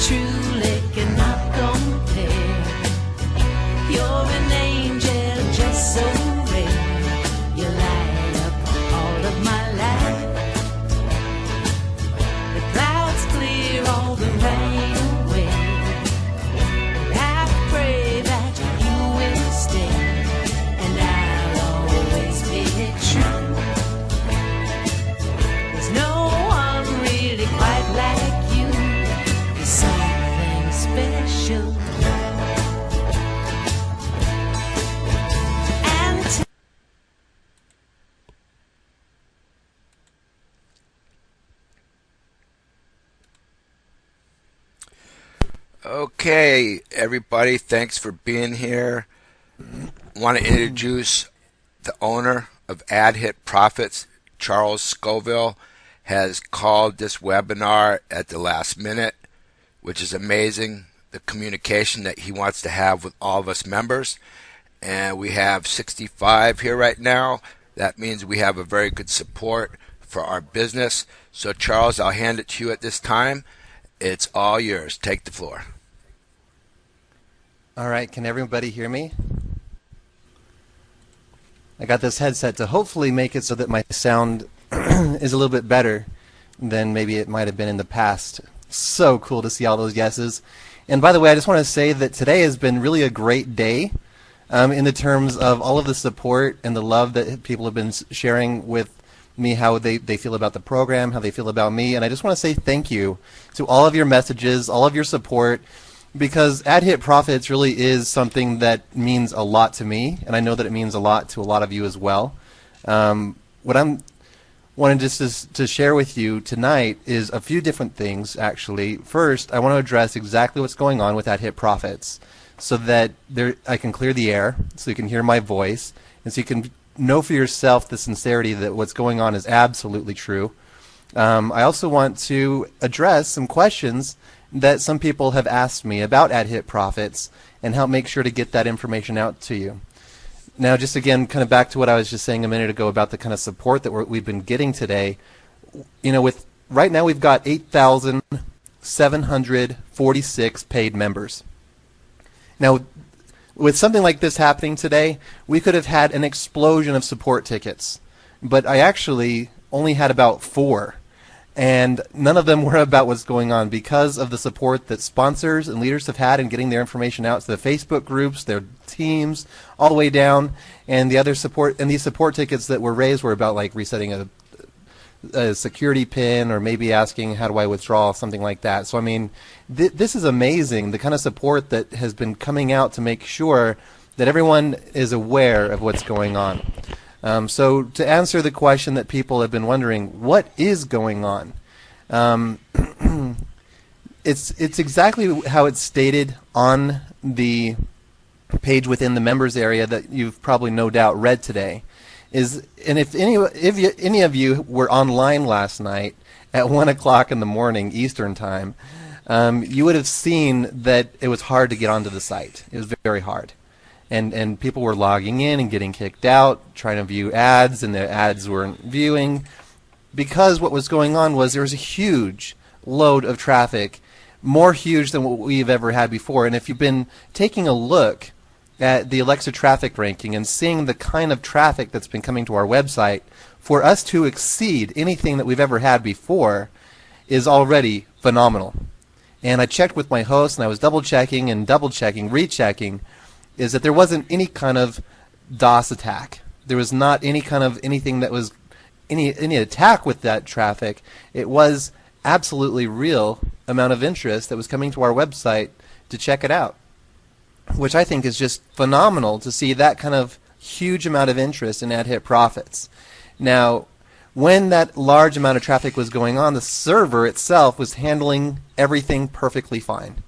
truly cannot compare. You're an angel just so rare. You light up all of my life. The clouds clear all the rain away. And I pray that you will stay, and I'll always be true. There's no one really quite like you. There's something special. Okay, everybody, thanks for being here. Want to introduce the owner of Ad Hit Profits, Charles Scoville, has called this webinar at the last minute, which is amazing, the communication that he wants to have with all of us members. And we have 65 here right now. That means we have a very good support for our business. So Charles, I'll hand it to you at this time. It's all yours. Take the floor. All right, can everybody hear me? I got this headset to hopefully make it so that my sound is a little bit better than maybe it might have been in the past. So cool to see all those yeses. And by the way, I just want to say that today has been really a great day in the terms of all of the support and the love that people have been sharing with me, how they feel about the program, how they feel about me. And I just want to say thank you to all of your messages, all of your support, because Ad Hit Profits really is something that means a lot to me, and I know that it means a lot to a lot of you as well. What I'm wanting just to share with you tonight is a few different things, actually. First, I want to address exactly what's going on with Ad Hit Profits so that I can clear the air, so you can hear my voice, and so you can know for yourself the sincerity that what's going on is absolutely true. I also want to address some questions that some people have asked me about Ad Hit Profits and help make sure to get that information out to you. Now, just again, kind of back to what I was just saying a minute ago about the kind of support that we've been getting today. You know, with right now we've got 8,746 paid members. Now, with something like this happening today, we could have had an explosion of support tickets, but I actually only had about 4. And none of them were about what's going on because of the support that sponsors and leaders have had in getting their information out to the Facebook groups, their teams, all the way down. And the other support, and these support tickets that were raised were about like resetting a security pin or maybe asking how do I withdraw, something like that. So I mean, this is amazing, the kind of support that has been coming out to make sure that everyone is aware of what's going on. So to answer the question that people have been wondering, what is going on? It's exactly how it's stated on the page within the members area that you've probably no doubt read today. And if any of you were online last night at 1 o'clock in the morning Eastern time, you would have seen that it was hard to get onto the site. It was very hard. And people were logging in and getting kicked out, trying to view ads, and the ads weren't viewing, because what was going on was there was a huge load of traffic, more huge than what we've ever had before. And if you've been taking a look at the Alexa traffic ranking and seeing the kind of traffic that's been coming to our website, for us to exceed anything that we've ever had before is already phenomenal. And I checked with my host, and I was double-checking and double-checking, rechecking, is that there wasn't any kind of DOS attack. There was not any kind of anything that was any attack with that traffic. It was absolutely real amount of interest that was coming to our website to check it out, which I think is just phenomenal to see that kind of huge amount of interest in Ad Hit Profits. Now, when that large amount of traffic was going on, the server itself was handling everything perfectly fine.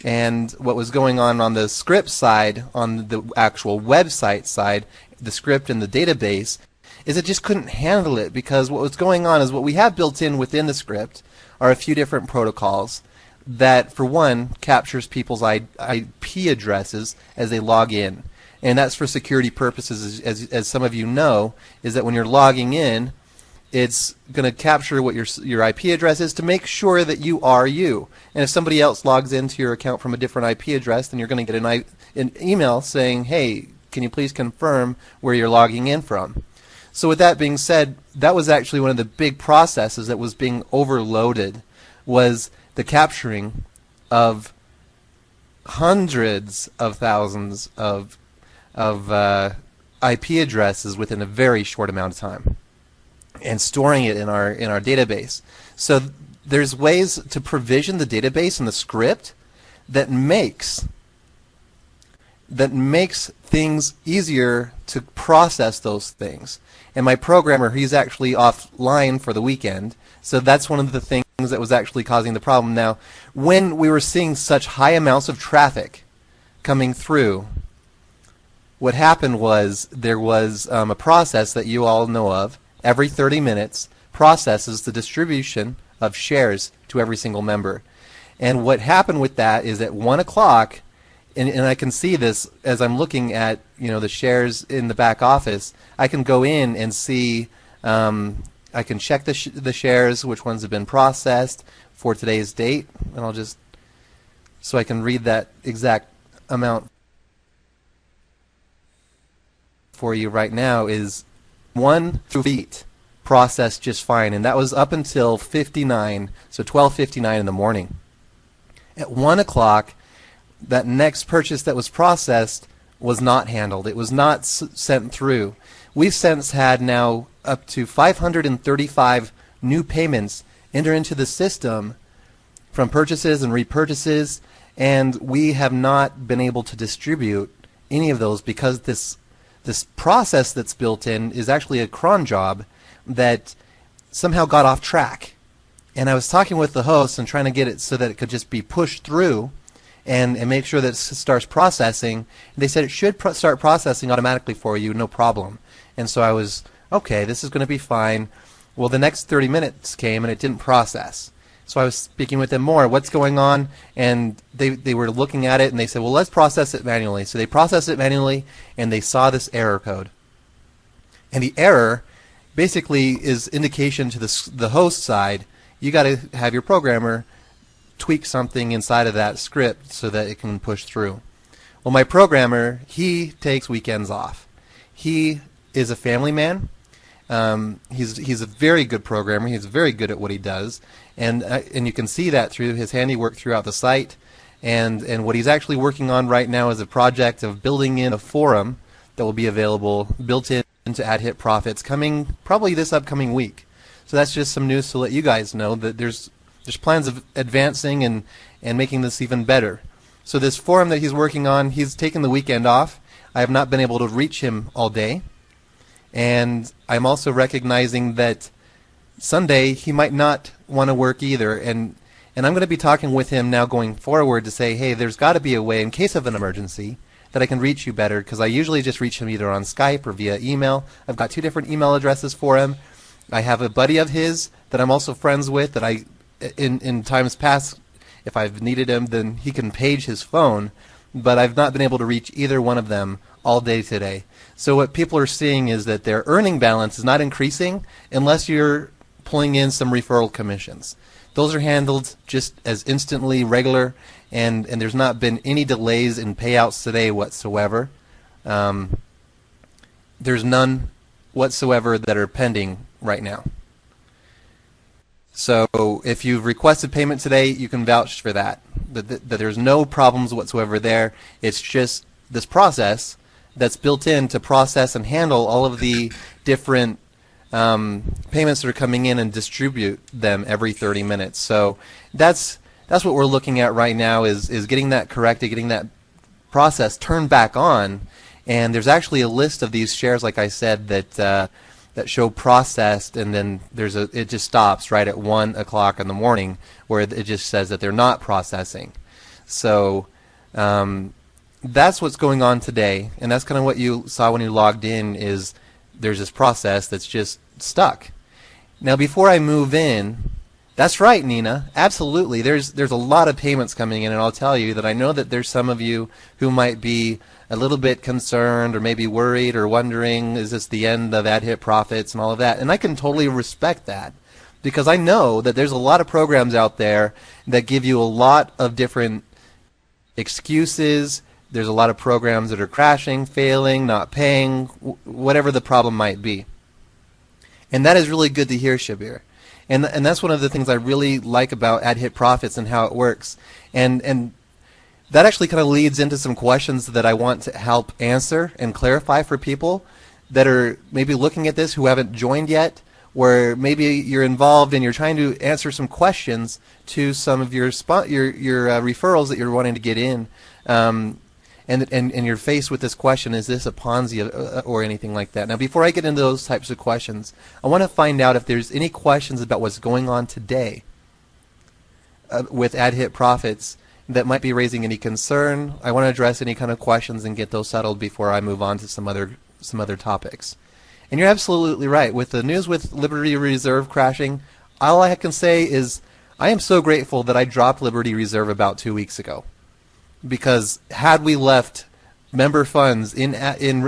And what was going on the script side, on the actual website side, the script and the database, is it just couldn't handle it, because what was going on is what we have built in within the script are a few different protocols that, for one, captures people's IP addresses as they log in. And that's for security purposes, as some of you know, is that when you're logging in, it's going to capture what your IP address is to make sure that you are you. And if somebody else logs into your account from a different IP address, then you're going to get an email saying, hey, can you please confirm where you're logging in from? So with that being said, that was actually one of the big processes that was being overloaded, was the capturing of hundreds of thousands of IP addresses within a very short amount of time, and storing it in our database. So there's ways to provision the database and the script that makes things easier to process those things. And my programmer, he's actually offline for the weekend, so that's one of the things that was actually causing the problem. Now, when we were seeing such high amounts of traffic coming through, what happened was there was a process that you all know of, every 30 minutes, processes the distribution of shares to every single member. And what happened with that is at 1 o'clock, and I can see this as I'm looking at the shares in the back office, I can go in and see, I can check the shares, which ones have been processed for today's date, and I'll just, so I can read that exact amount for you right now, is 1 through 8 processed just fine, and that was up until 59, so 12:59 in the morning. At 1 o'clock, that next purchase that was processed was not handled. It was not sent through. We've since had now up to 535 new payments enter into the system from purchases and repurchases, and we have not been able to distribute any of those because this process that's built in is actually a cron job that somehow got off track. And I was talking with the host and trying to get it so that it could just be pushed through and make sure that it starts processing. They said it should start processing automatically for you, no problem. And so I was, okay, this is going to be fine. Well, the next 30 minutes came and it didn't process. So I was speaking with them more, what's going on? And they were looking at it and they said, well, let's process it manually. So they processed it manually and they saw this error code. And the error basically is indication to the host side, you got to have your programmer tweak something inside of that script so that it can push through. Well, my programmer, he takes weekends off. He is a family man. He's a very good programmer. He's very good at what he does, and you can see that through his handiwork throughout the site. And what he's actually working on right now is a project of building in a forum that will be available built into AdHit Profits coming probably this upcoming week. So that's just some news to let you guys know that there's plans of advancing and making this even better. So this forum that he's working on, he's taken the weekend off. I have not been able to reach him all day. And I'm also recognizing that Sunday he might not want to work either. And I'm going to be talking with him now going forward to say, hey, there's got to be a way in case of an emergency that I can reach you better, because I usually just reach him either on Skype or via email. I've got 2 different email addresses for him. I have a buddy of his that I'm also friends with that I, in times past, if I've needed him, then he can page his phone, but I've not been able to reach either one of them all day today. So what people are seeing is that their earning balance is not increasing unless you're pulling in some referral commissions. Those are handled just as instantly regular, and there's not been any delays in payouts today whatsoever. There's none whatsoever that are pending right now. So if you've requested payment today, you can vouch for that there's no problems whatsoever there. It's just this process that's built in to process and handle all of the different payments that are coming in and distribute them every 30 minutes. So that's what we're looking at right now, is getting that corrected, getting that process turned back on. And there's actually a list of these shares, like I said, that show processed, and then it just stops right at 1 o'clock in the morning, where it just says that they're not processing. So that's what's going on today, and that's kind of what you saw when you logged in, is there's this process that's just stuck. Now before I move in, That's right, Nina. Absolutely. There's a lot of payments coming in, and I'll tell you that I know that there's some of you who might be a little bit concerned or maybe worried or wondering, is this the end of ad hit profits and all of that? And I can totally respect that, because I know that there's a lot of programs out there that give you a lot of different excuses. There's a lot of programs that are crashing, failing, not paying, whatever the problem might be. And that is really good to hear, Shabir. And that's one of the things I really like about ad hit profits and how it works. And that actually kind of leads into some questions that I want to help answer and clarify for people that are maybe looking at this who haven't joined yet, where maybe you're involved and you're trying to answer some questions to some of your referrals that you're wanting to get in. And you're faced with this question, is this a Ponzi or anything like that? Now, before I get into those types of questions, I want to find out if there's any questions about what's going on today with ad hit profits that might be raising any concern. I want to address any kind of questions and get those settled before I move on to some other topics. And you're absolutely right. With the news with Liberty Reserve crashing, all I can say is I am so grateful that I dropped Liberty Reserve about 2 weeks ago. Because had we left member funds in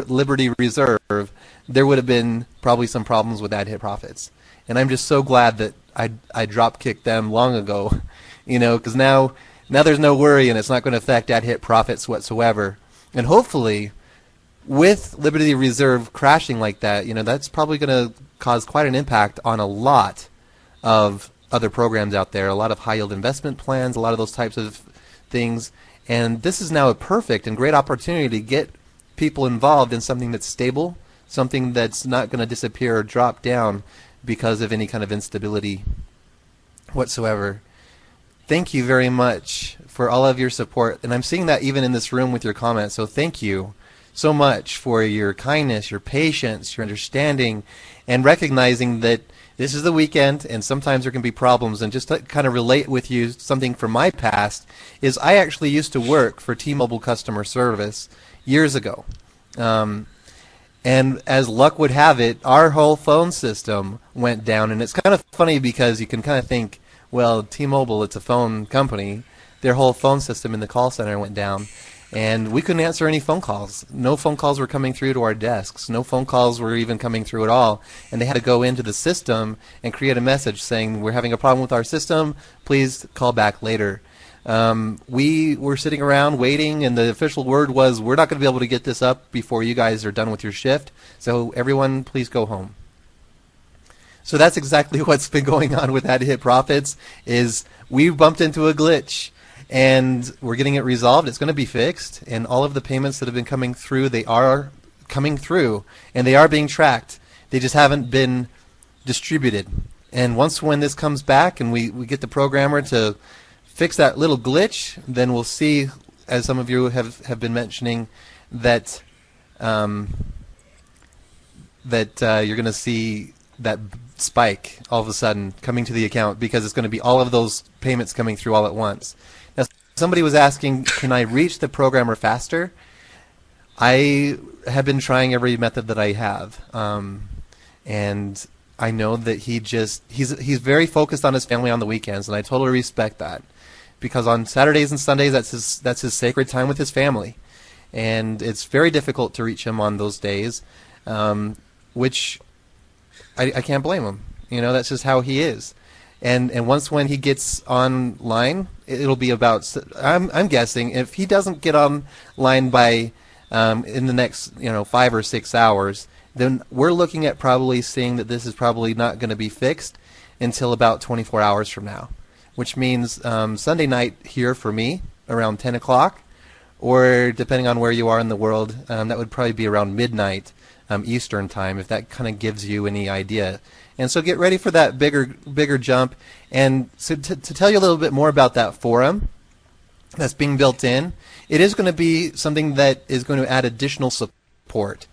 Liberty Reserve, there would have been probably some problems with ad hit profits. And I'm just so glad that I drop kicked them long ago, because now there's no worry and it's not going to affect ad hit profits whatsoever. And hopefully, with Liberty Reserve crashing like that, that's probably going to cause quite an impact on a lot of other programs out there, a lot of high yield investment plans, a lot of those types of things. And this is now a perfect and great opportunity to get people involved in something that's stable, something that's not going to disappear or drop down because of any kind of instability whatsoever. Thank you very much for all of your support. And I'm seeing that even in this room with your comments. So thank you so much for your kindness, your patience, your understanding, and recognizing that this is the weekend and sometimes there can be problems. And just to kind of relate with you something from my past is I actually used to work for T-Mobile customer service years ago. And as luck would have it, our whole phone system went down. And it's kind of funny because you can kind of think, well, T-Mobile, it's a phone company. Their whole phone system in the call center went down. And we couldn't answer any phone calls. No phone calls were coming through to our desks. No phone calls were even coming through at all. And they had to go into the system and create a message saying, we're having a problem with our system. Please call back later. We were sitting around waiting, and the official word was, we're not going to be able to get this up before you guys are done with your shift. So everyone, please go home. So that's exactly what's been going on with ad hit profits, is we bumped into a glitch. And we're getting it resolved. It's going to be fixed. And all of the payments that have been coming through, they are coming through. And they are being tracked. They just haven't been distributed. And when this comes back and we get the programmer to fix that little glitch, then we'll see, as some of you have been mentioning, that you're going to see that spike all of a sudden coming to the account, because it's going to be all of those payments coming through all at once. Now, somebody was asking, can I reach the programmer faster? I have been trying every method that I have, and I know that he's very focused on his family on the weekends, and I totally respect that, because on Saturdays and Sundays that's his sacred time with his family, and it's very difficult to reach him on those days, which I can't blame him. That's just how he is. And when he gets online, it'll be about, I'm guessing, if he doesn't get online by in the next 5 or 6 hours, then we're looking at probably seeing that this is probably not going to be fixed until about 24 hours from now, which means Sunday night here for me around 10 o'clock, or depending on where you are in the world, that would probably be around midnight Eastern time, if that kind of gives you any idea. And so get ready for that bigger jump. And so to tell you a little bit more about that forum that's being built in, it is going to be something that is going to add additional support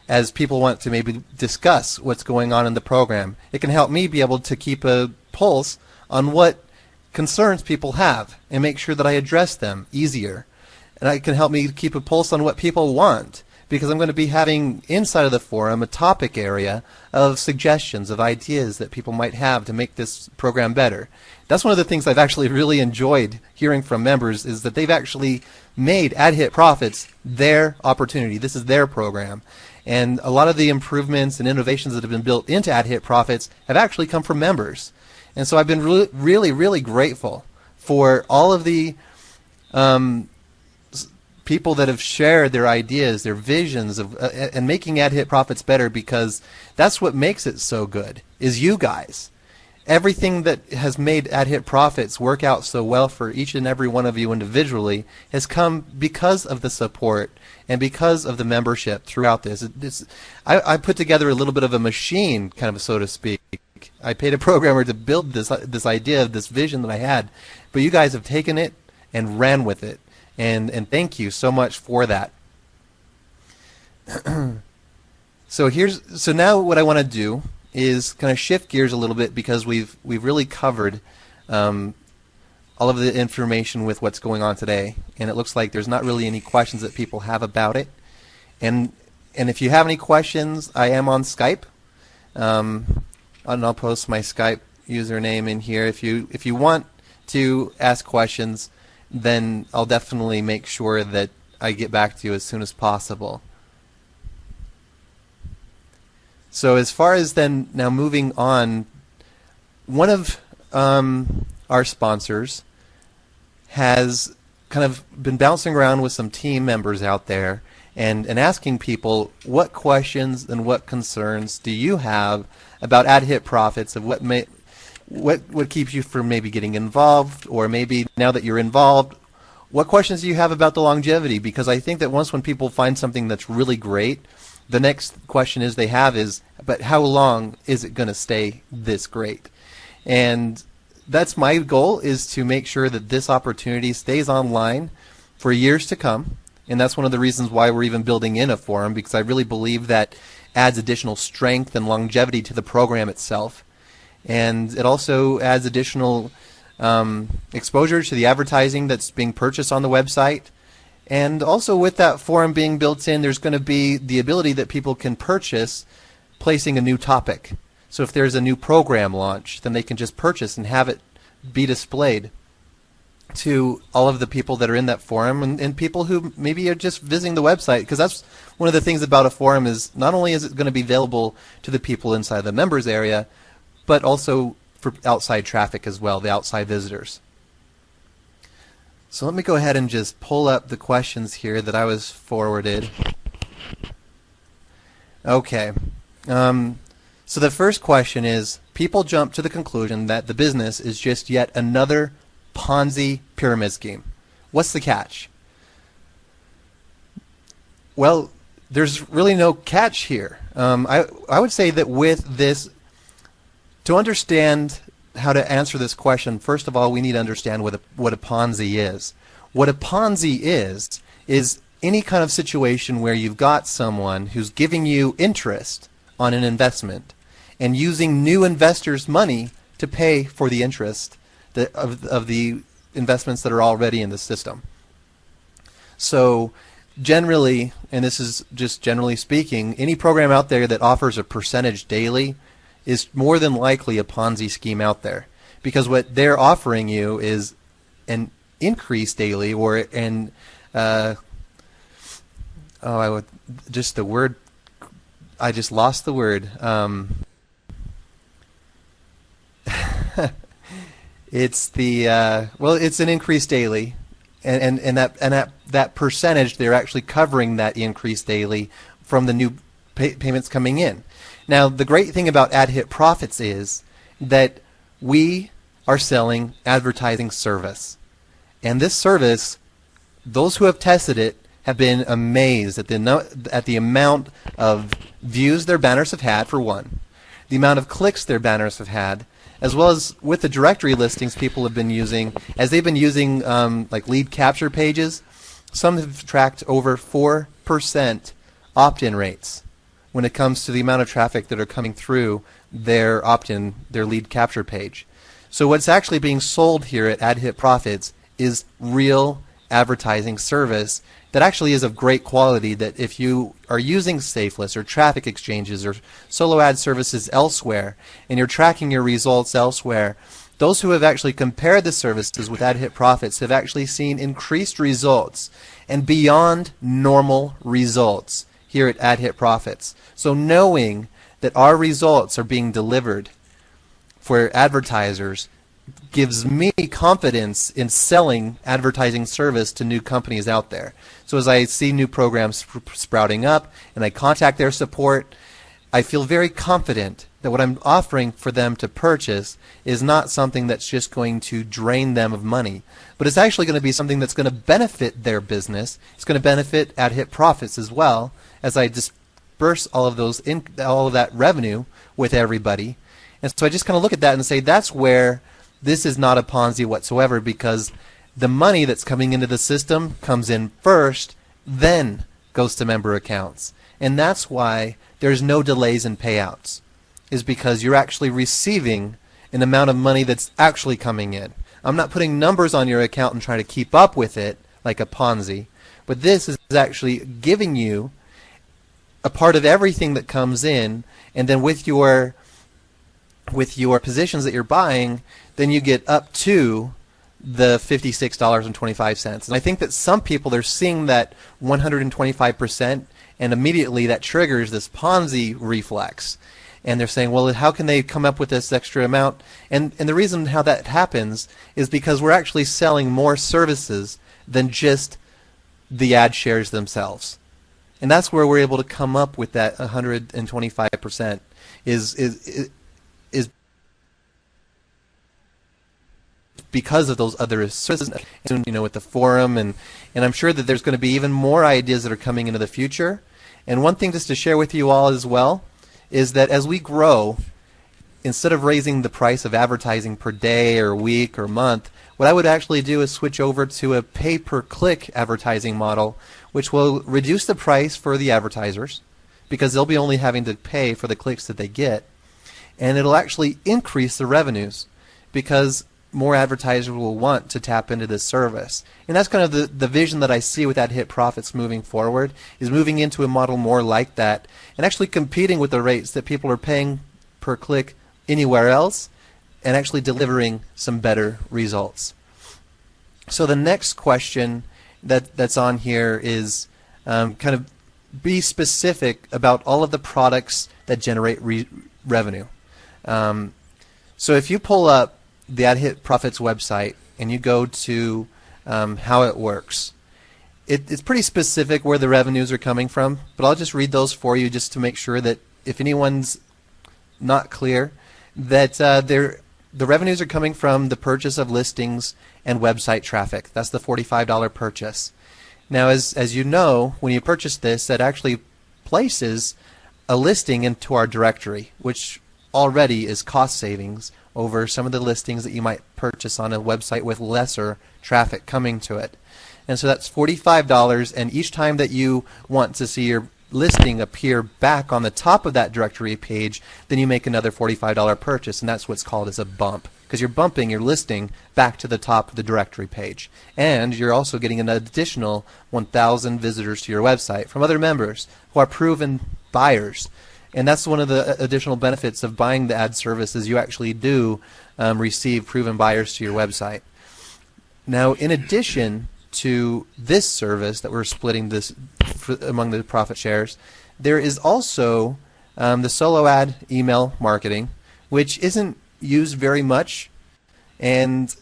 as people want to maybe discuss what's going on in the program. It can help me be able to keep a pulse on what concerns people have and make sure that I address them easier. And it can help me keep a pulse on what people want, because I'm going to be having inside of the forum a topic area of suggestions, of ideas that people might have to make this program better. That's one of the things I've actually really enjoyed hearing from members, is that they've actually made Ad Hit Profits their opportunity. This is their program. And a lot of the improvements and innovations that have been built into Ad Hit Profits have actually come from members. And so I've been really grateful for all of the people that have shared their ideas, their visions of and making Ad Hit Profits better, because that's what makes it so good, is you guys. Everything that has made Ad Hit Profits work out so well for each and every one of you individually has come because of the support and because of the membership throughout this. I put together a little bit of a machine, kind of, so to speak. I paid a programmer to build this idea, this vision that I had, but you guys have taken it and ran with it, and thank you so much for that. So now what I want to do is kind of shift gears a little bit, because we've really covered all of the information with what's going on today, and it looks like there's not really any questions that people have about it. And if you have any questions, I am on Skype, and I'll post my Skype username in here. If you want to ask questions, then I'll definitely make sure that I get back to you as soon as possible. So as far as then now moving on, one of our sponsors has kind of been bouncing around with some team members out there and asking people, what questions and what concerns do you have about Ad Hit Profits, of what keeps you from maybe getting involved, or maybe now that you're involved, what questions do you have about the longevity? Because I think that when people find something that's really great, the next question they have is, but how long is it going to stay this great? And that's my goal, is to make sure that this opportunity stays online for years to come. And that's one of the reasons why we're even building in a forum, because I really believe that adds additional strength and longevity to the program itself. And it also adds additional exposure to the advertising that's being purchased on the website. And also, with that forum being built in, there's going to be the ability that people can purchase placing a new topic. So if there's a new program launch, then they can just purchase and have it be displayed to all of the people that are in that forum, and people who maybe are just visiting the website. Because that's one of the things about a forum, is not only is it going to be available to the people inside the members area, but also for outside traffic as well, the outside visitors. So let me go ahead and just pull up the questions here that I was forwarded. Okay. So the first question is, people jump to the conclusion that the business is just yet another Ponzi pyramid scheme. What's the catch? Well, there's really no catch here. I would say that with this, to understand how to answer this question, first of all, we need to understand what a Ponzi is. What a Ponzi is any kind of situation where you've got someone who's giving you interest on an investment and using new investors' money to pay for the interest of the investments that are already in the system. So generally, and this is just generally speaking, any program out there that offers a percentage daily is more than likely a Ponzi scheme out there, because what they're offering you is an increase daily, or an I just lost the word. It's it's an increase daily, and that percentage, they're actually covering that increase daily from the new payments coming in. Now, the great thing about Ad Hit Profits is that we are selling advertising service. And this service, those who have tested it have been amazed at the amount of views their banners have had, for one, the amount of clicks their banners have had, as well as with the directory listings people have been using. As they've been using like lead capture pages, some have tracked over 4% opt-in rates when it comes to the amount of traffic that are coming through their opt-in, their lead capture page. So what's actually being sold here at Ad Hit Profits is real advertising service that actually is of great quality, that if you are using Safeless or traffic exchanges or solo ad services elsewhere and you're tracking your results elsewhere, those who have actually compared the services with ad hit profits have actually seen increased results and beyond normal results here at ad hit profits. So knowing that our results are being delivered for advertisers gives me confidence in selling advertising service to new companies out there. So as I see new programs sprouting up and I contact their support, I feel very confident that what I'm offering for them to purchase is not something that's just going to drain them of money, but it's actually going to be something that's going to benefit their business. It's going to benefit ad hit profits as well, as I disperse all of that revenue with everybody. And so I just kind of look at that and say that's where this is not a Ponzi whatsoever, because the money that's coming into the system comes in first, then goes to member accounts. And that's why there's no delays in payouts, is because you're actually receiving an amount of money that's actually coming in. I'm not putting numbers on your account and trying to keep up with it like a Ponzi, but this is actually giving you a part of everything that comes in, and then with your positions that you're buying, then you get up to the $56.25. And I think that some people are seeing that 125%, and immediately that triggers this Ponzi reflex. And they're saying, well, how can they come up with this extra amount? And the reason how that happens is because we're actually selling more services than just the ad shares themselves. And that's where we're able to come up with that 125% is because of those other services, with the forum, and I'm sure that there's going to be even more ideas that are coming into the future. And one thing just to share with you all as well is that as we grow, instead of raising the price of advertising per day or week or month, what I would actually do is switch over to a pay-per-click advertising model, which will reduce the price for the advertisers because they'll be only having to pay for the clicks that they get, and it'll actually increase the revenues because more advertisers will want to tap into this service. And that's kind of the vision that I see with ad hit profits moving forward, is moving into a model more like that and actually competing with the rates that people are paying per click anywhere else and actually delivering some better results. So the next question that's on here is kind of be specific about all of the products that generate revenue. So if you pull up the Ad Hit Profits website and you go to how it works, it's pretty specific where the revenues are coming from, but I'll just read those for you just to make sure that if anyone's not clear, that the revenues are coming from the purchase of listings and website traffic. That's the $45 purchase. Now, as you know, when you purchase this, that actually places a listing into our directory, which already is cost savings over some of the listings that you might purchase on a website with lesser traffic coming to it. And so that's $45, and each time that you want to see your listing appear back on the top of that directory page, then you make another $45 purchase, and that's what's called as a bump, because you're bumping your listing back to the top of the directory page. And you're also getting an additional 1,000 visitors to your website from other members who are proven buyers. And that's one of the additional benefits of buying the ad service, is you actually do receive proven buyers to your website. Now, in addition to this service that we're splitting this among the profit shares, there is also the solo ad email marketing, which isn't used very much, and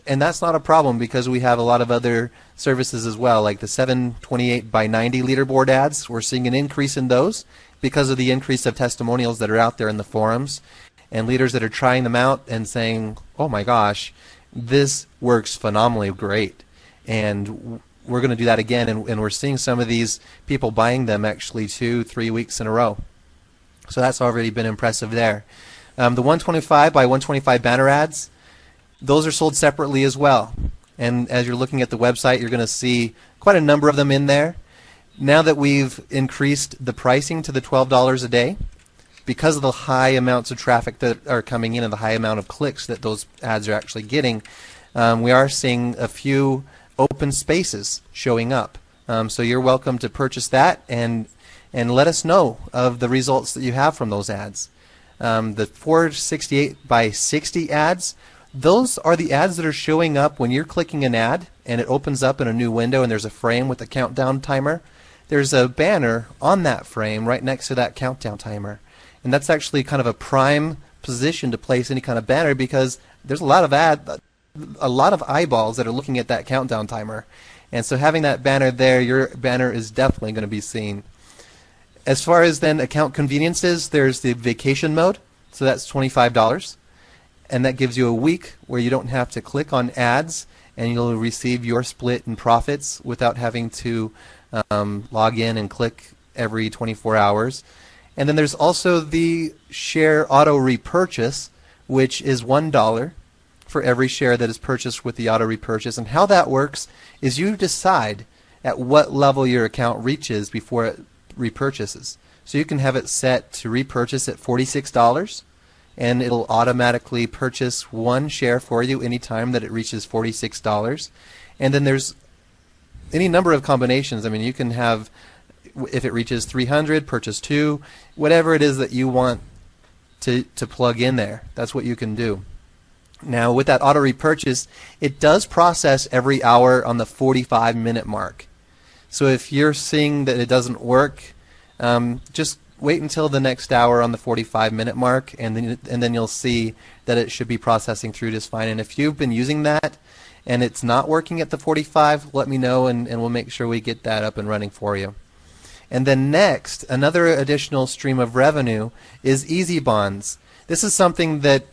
that's not a problem because we have a lot of other services as well, like the 728 by 90 leaderboard ads. We're seeing an increase in those because of the increase of testimonials that are out there in the forums and leaders that are trying them out and saying, oh my gosh, this works phenomenally great, and we're going to do that again. And we're seeing some of these people buying them actually 2-3 weeks in a row. So that's already been impressive there. The 125 by 125 banner ads, those are sold separately as well. And as you're looking at the website, you're going to see quite a number of them in there. Now that we've increased the pricing to the $12 a day, because of the high amounts of traffic that are coming in and the high amount of clicks that those ads are actually getting, we are seeing a few open spaces showing up. So you're welcome to purchase that and let us know of the results that you have from those ads. The 468 by 60 ads, those are the ads that are showing up when you're clicking an ad and it opens up in a new window and there's a frame with a countdown timer. There's a banner on that frame right next to that countdown timer. And that's actually kind of a prime position to place any kind of banner because there's a lot of eyeballs that are looking at that countdown timer. And so having that banner there, your banner is definitely going to be seen. As far as then account conveniences, there's the vacation mode, so that's $25. And that gives you a week where you don't have to click on ads and you'll receive your split in profits without having to log in and click every 24 hours. And then there's also the share auto repurchase, which is $1 for every share that is purchased with the auto repurchase. And how that works is you decide at what level your account reaches before it repurchases. So you can have it set to repurchase at $46 and it'll automatically purchase one share for you anytime that it reaches $46. And then there's any number of combinations. I mean, you can have, if it reaches 300, purchase 2, whatever it is that you want to plug in there. That's what you can do. Now with that auto repurchase, it does process every hour on the 45-minute mark. So if you're seeing that it doesn't work, just wait until the next hour on the 45-minute mark, and then you'll see that it should be processing through just fine. And if you've been using that and it's not working at the 45, let me know, and we'll make sure we get that up and running for you. And then next, another additional stream of revenue is Easy Bonds. This is something that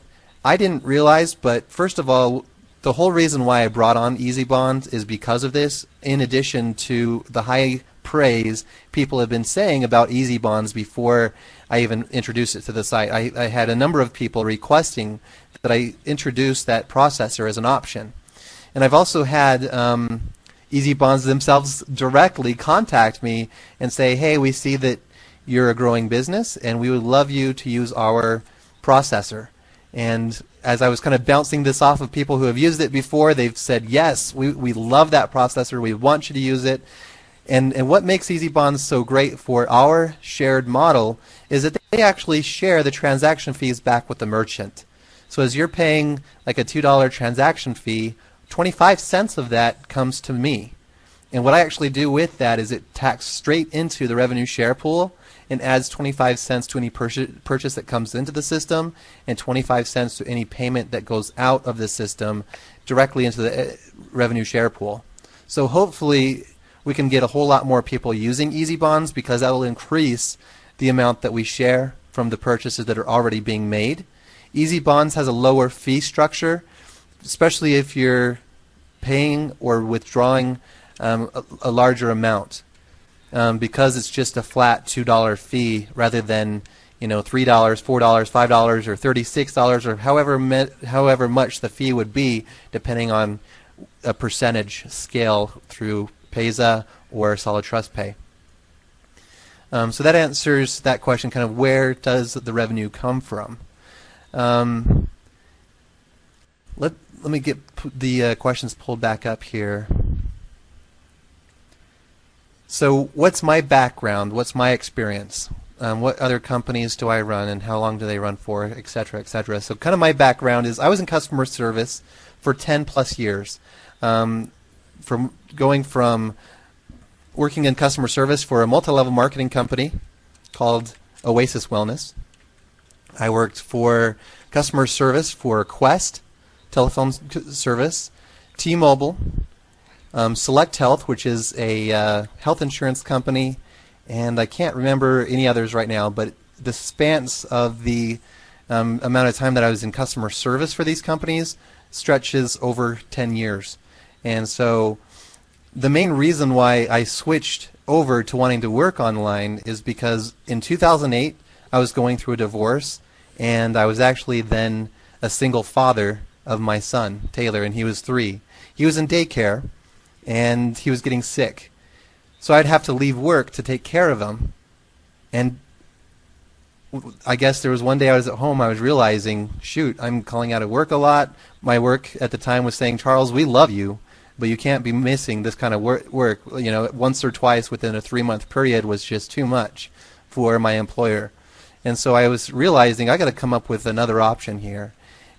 I didn't realize, but first of all, the whole reason why I brought on Easy Bonds is because of this, in addition to the high praise people have been saying about Easy Bonds before I even introduced it to the site. I had a number of people requesting that I introduce that processor as an option. And I've also had Easy Bonds themselves directly contact me and say, hey, we see that you're a growing business and we would love you to use our processor. And as I was kind of bouncing this off of people who have used it before, they've said, yes, we love that processor, we want you to use it. And what makes Easy Bonds so great for our shared model is that they actually share the transaction fees back with the merchant. So as you're paying like a $2 transaction fee, 25 cents of that comes to me. And what I actually do with that is it tacks straight into the revenue share pool and adds 25 cents to any purchase that comes into the system and 25 cents to any payment that goes out of the system directly into the revenue share pool. So hopefully we can get a whole lot more people using Easy Bonds because that will increase the amount that we share from the purchases that are already being made. Easy Bonds has a lower fee structure, especially if you're paying or withdrawing a larger amount. Because it's just a flat $2 fee rather than $3, $4, $5, or $36, or however much the fee would be, depending on a percentage scale through Payza or Solid Trust Pay. So that answers that question, kind of where does the revenue come from? Let me get the questions pulled back up here. So what's my background? What's my experience? What other companies do I run and how long do they run for, et cetera, et cetera. So kind of my background is I was in customer service for 10 plus years. Going from working in customer service for a multi-level marketing company called Oasis Wellness. I worked for customer service for Quest telephone service, T-Mobile, Select Health, which is a health insurance company, and I can't remember any others right now, but the spans of the amount of time that I was in customer service for these companies stretches over 10 years. And so the main reason why I switched over to wanting to work online is because in 2008 I was going through a divorce, and I was actually then a single father of my son, Taylor, and he was 3. He was in daycare, and he was getting sick. So I'd have to leave work to take care of him. And I guess there was one day I was at home, I was realizing, shoot, I'm calling out of work a lot. My work at the time was saying, Charles, we love you. but you can't be missing this kind of work. You know, once or twice within a 3-month period was just too much for my employer. And so I was realizing I got to come up with another option here.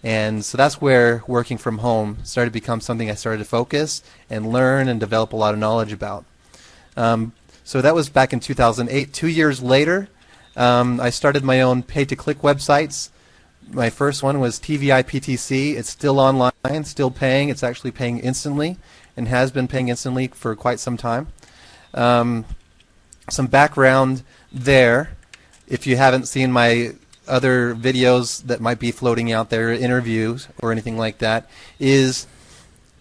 And so that's where working from home started to become something I started to focus and learn and develop a lot of knowledge about. So that was back in 2008. 2 years later, I started my own pay-to-click websites. My first one was TVI PTC. It's still online, still paying. It's actually paying instantly and has been paying instantly for quite some time. Some background there, if you haven't seen my other videos that might be floating out there, interviews or anything like that, is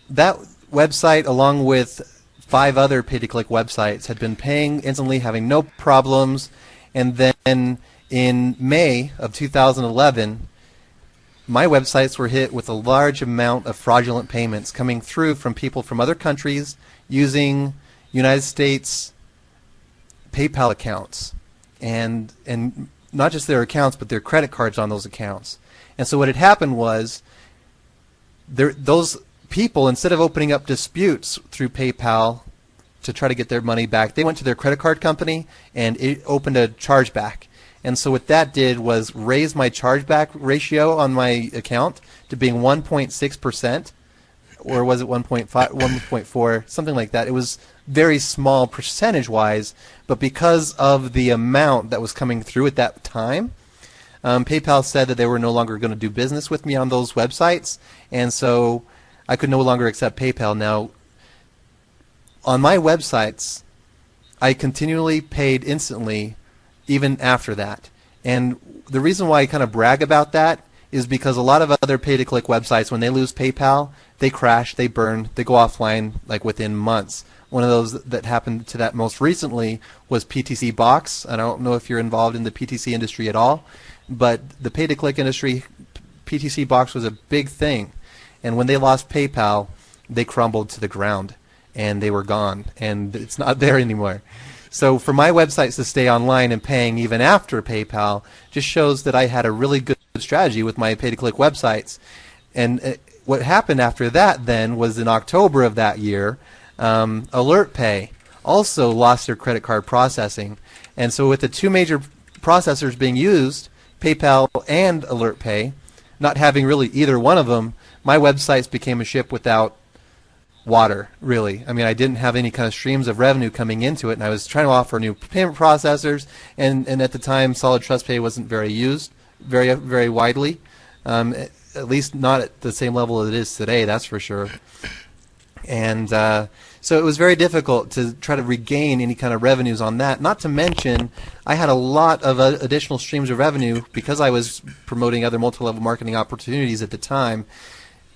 that website along with 5 other pay-to-click websites had been paying instantly, having no problems, and then in May of 2011 my websites were hit with a large amount of fraudulent payments coming through from people from other countries using United States PayPal accounts, and not just their accounts, but their credit cards on those accounts. And so what had happened was those people, instead of opening up disputes through PayPal to try to get their money back, they went to their credit card company and it opened a chargeback. And so what that did was raise my chargeback ratio on my account to being 1.6%, or was it 1.5, 1.4, something like that. It was very small percentage-wise, but because of the amount that was coming through at that time, PayPal said that they were no longer going to do business with me on those websites, and so I could no longer accept PayPal. Now, on my websites, I continually paid instantly even after that. And the reason why I kind of brag about that is because a lot of other pay-to-click websites, when they lose PayPal, they crash, they burn, they go offline like within months. One of those that happened to that most recently was PTC Box. I don't know if you're involved in the PTC industry at all, but the pay-to-click industry, PTC Box was a big thing. And when they lost PayPal, they crumbled to the ground and they were gone, and it's not there anymore. So for my websites to stay online and paying even after PayPal just shows that I had a really good strategy with my pay-to-click websites. And what happened after that then was in October of that year, AlertPay also lost their credit card processing. And so with the 2 major processors being used, PayPal and AlertPay, not having really either one of them, my websites became a ship without water, really. I mean, I didn't have any kind of streams of revenue coming into it, and I was trying to offer new payment processors, and at the time Solid Trust Pay wasn't very used very widely, at least not at the same level as it is today, that's for sure. And so it was very difficult to try to regain any kind of revenues on that. Not to mention, I had a lot of additional streams of revenue because I was promoting other multi-level marketing opportunities at the time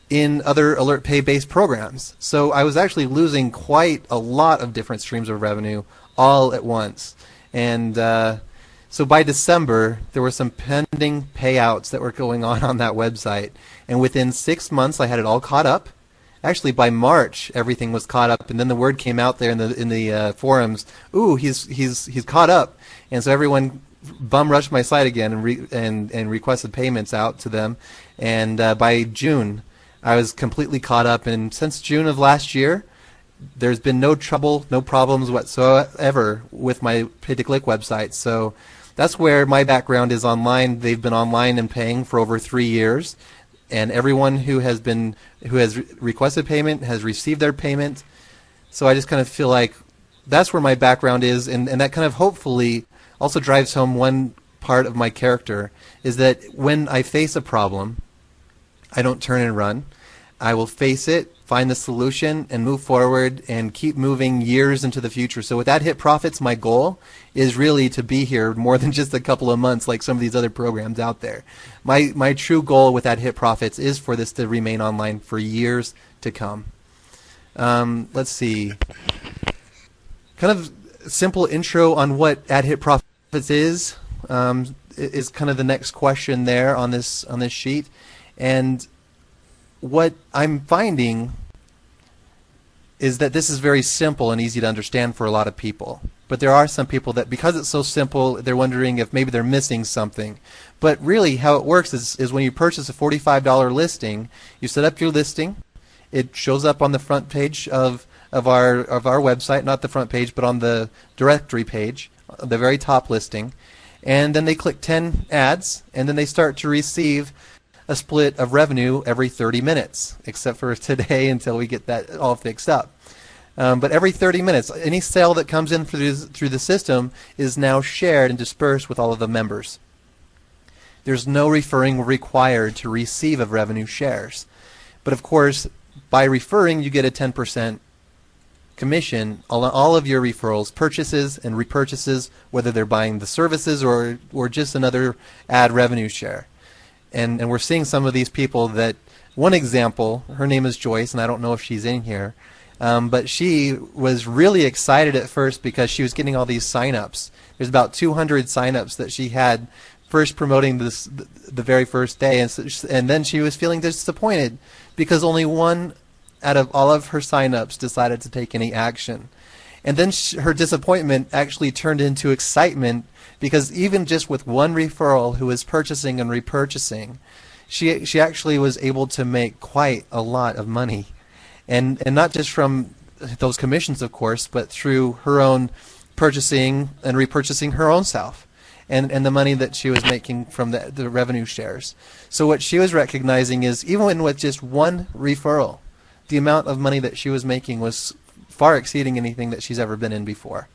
in other AlertPay based programs. So I was actually losing quite a lot of different streams of revenue all at once. And so by December, there were some pending payouts that were going on that website. And within 6 months, I had it all caught up. Actually, by March, everything was caught up, and then the word came out there in the forums, "Ooh, he's caught up," and so everyone bum rushed my site again and requested payments out to them. And by June, I was completely caught up, and since June of last year, there's been no trouble, no problems whatsoever with my pay-to-click website. So that's where my background is online. They've been online and paying for over 3 years. And everyone who has requested payment has received their payment. So I just kind of feel like that's where my background is, and that kind of hopefully also drives home one part of my character, is that when I face a problem, I don't turn and run. I will face it, find the solution, and move forward and keep moving years into the future. So with Ad Hit Profits, my goal is really to be here more than just a couple of months like some of these other programs out there. My true goal with Ad Hit Profits is for this to remain online for years to come. Let's see. Kind of simple intro on what Ad Hit Profits is kind of the next question there on this sheet. And what I'm finding is that this is very simple and easy to understand for a lot of people. But there are some people that, because it's so simple, they're wondering if maybe they're missing something. But really how it works is when you purchase a $45 listing, you set up your listing, It shows up on the front page of our website, not the front page, but on the directory page, the very top listing. And then they click 10 ads, and then they start to receive a split of revenue every 30 minutes, except for today until we get that all fixed up. But every 30 minutes, any sale that comes in through the system is now shared and dispersed with all of the members. There's no referring required to receive of revenue shares. But of course, by referring, you get a 10% commission on all of your referrals, purchases and repurchases, whether they're buying the services or just another ad revenue share. And we're seeing some of these people that, one example, her name is Joyce, and I don't know if she's in here, but she was really excited at first because she was getting all these sign-ups. There's about 200 sign-ups that she had first promoting this the very first day, and then she was feeling disappointed because only one out of all of her sign-ups decided to take any action. And then her disappointment actually turned into excitement, because even just with one referral who was purchasing and repurchasing, she actually was able to make quite a lot of money. And not just from those commissions, of course, but through her own purchasing and repurchasing her own self, and the money that she was making from the revenue shares. So what she was recognizing is, even with just one referral, the amount of money that she was making was far exceeding anything that she's ever been in before.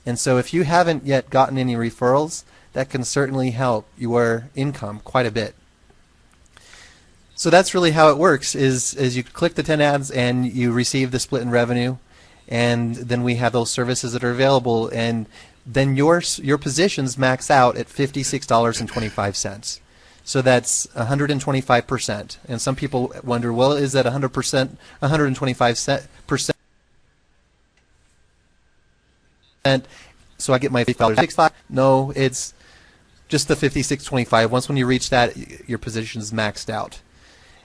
And so if you haven't yet gotten any referrals, that can certainly help your income quite a bit. So that's really how it works, is you click the 10 ads and you receive the split in revenue, and then we have those services that are available, and then your positions max out at $56.25. So that's 125%. And some people wonder, well, is that 100%, 125%? So I get my $55. No, it's just the $56.25. Once when you reach that, your position is maxed out.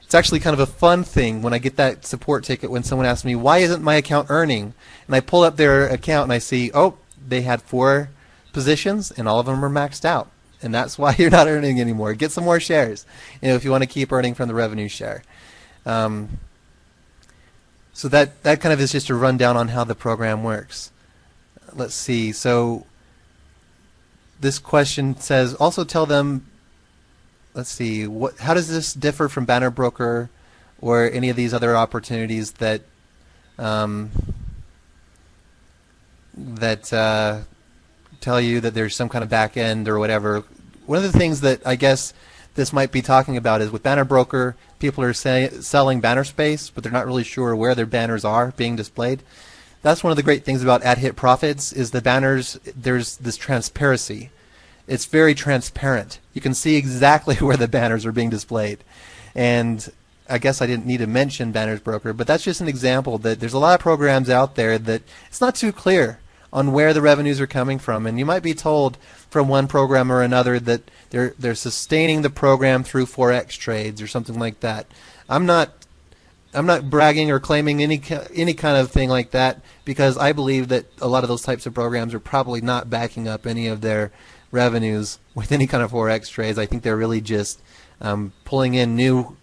It's actually kind of a fun thing when I get that support ticket when someone asks me, why isn't my account earning? And I pull up their account and I see, oh, they had 4 positions and all of them are maxed out. And that's why you're not earning anymore. Get some more shares, if you want to keep earning from the revenue share. So that kind of is just a rundown on how the program works. Let's see. So this question says, also tell them, let's see, how does this differ from Banner Broker or any of these other opportunities that tell you that there's some kind of back end or whatever? One of the things that I guess this might be talking about is with Banner Broker, people are selling banner space, but they're not really sure where their banners are being displayed. That's one of the great things about Ad Hit Profits, is the banners, there's this transparency. It's very transparent. You can see exactly where the banners are being displayed. And I guess I didn't need to mention Banners Broker, but that's just an example that there's a lot of programs out there that it's not too clear on where the revenues are coming from. And you might be told from one program or another that they're sustaining the program through Forex trades or something like that. I'm not bragging or claiming any kind of thing like that, because I believe that a lot of those types of programs are probably not backing up any of their revenues with any kind of Forex trades. I think they're really just pulling in new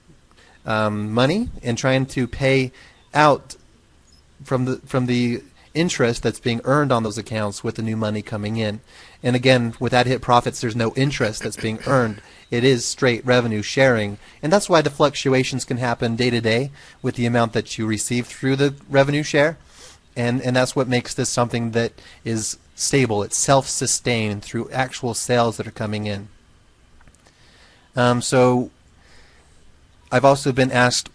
money and trying to pay out from the interest that's being earned on those accounts with the new money coming in. And again, with Ad Hit Profits, there's no interest that's being earned. It is straight revenue sharing, and that's why the fluctuations can happen day to day with the amount that you receive through the revenue share, and that's what makes this something that is stable. It's self-sustained through actual sales that are coming in. So I've also been asked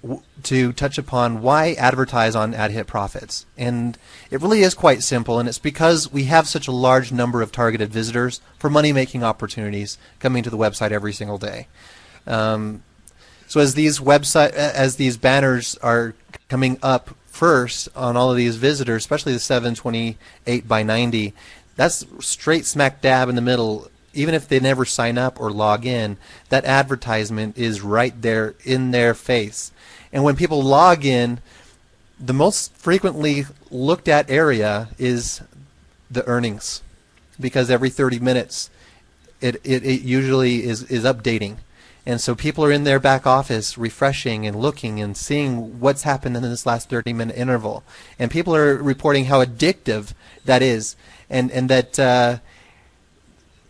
to touch upon why advertise on Ad Hit Profits, and it really is quite simple, and it's because we have such a large number of targeted visitors for money-making opportunities coming to the website every single day. So as these banners are coming up first on all of these visitors, especially the 728 by 90, that's straight smack dab in the middle. Even if they never sign up or log in, that advertisement is right there in their face. And when people log in, the most frequently looked at area is the earnings, because every 30 minutes it usually is updating. And so people are in their back office refreshing and looking and seeing what's happened in this last 30-minute interval. And people are reporting how addictive that is, and that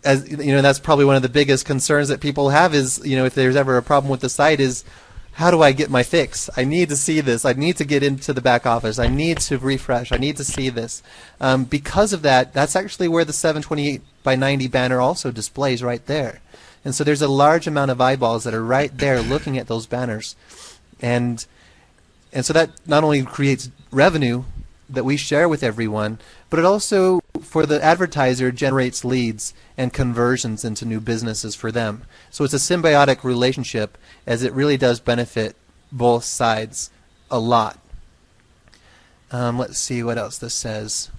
as you know, that's probably one of the biggest concerns that people have is, if there's ever a problem with the site, is how do I get my fix? I need to see this. I need to get into the back office. I need to refresh. I need to see this. Because of that, that's actually where the 728 by 90 banner also displays right there. And so there's a large amount of eyeballs that are right there looking at those banners. And so that not only creates revenue that we share with everyone, but it also, for the advertiser, generates leads and conversions into new businesses for them. So it's a symbiotic relationship, as it really does benefit both sides a lot. Let's see what else this says.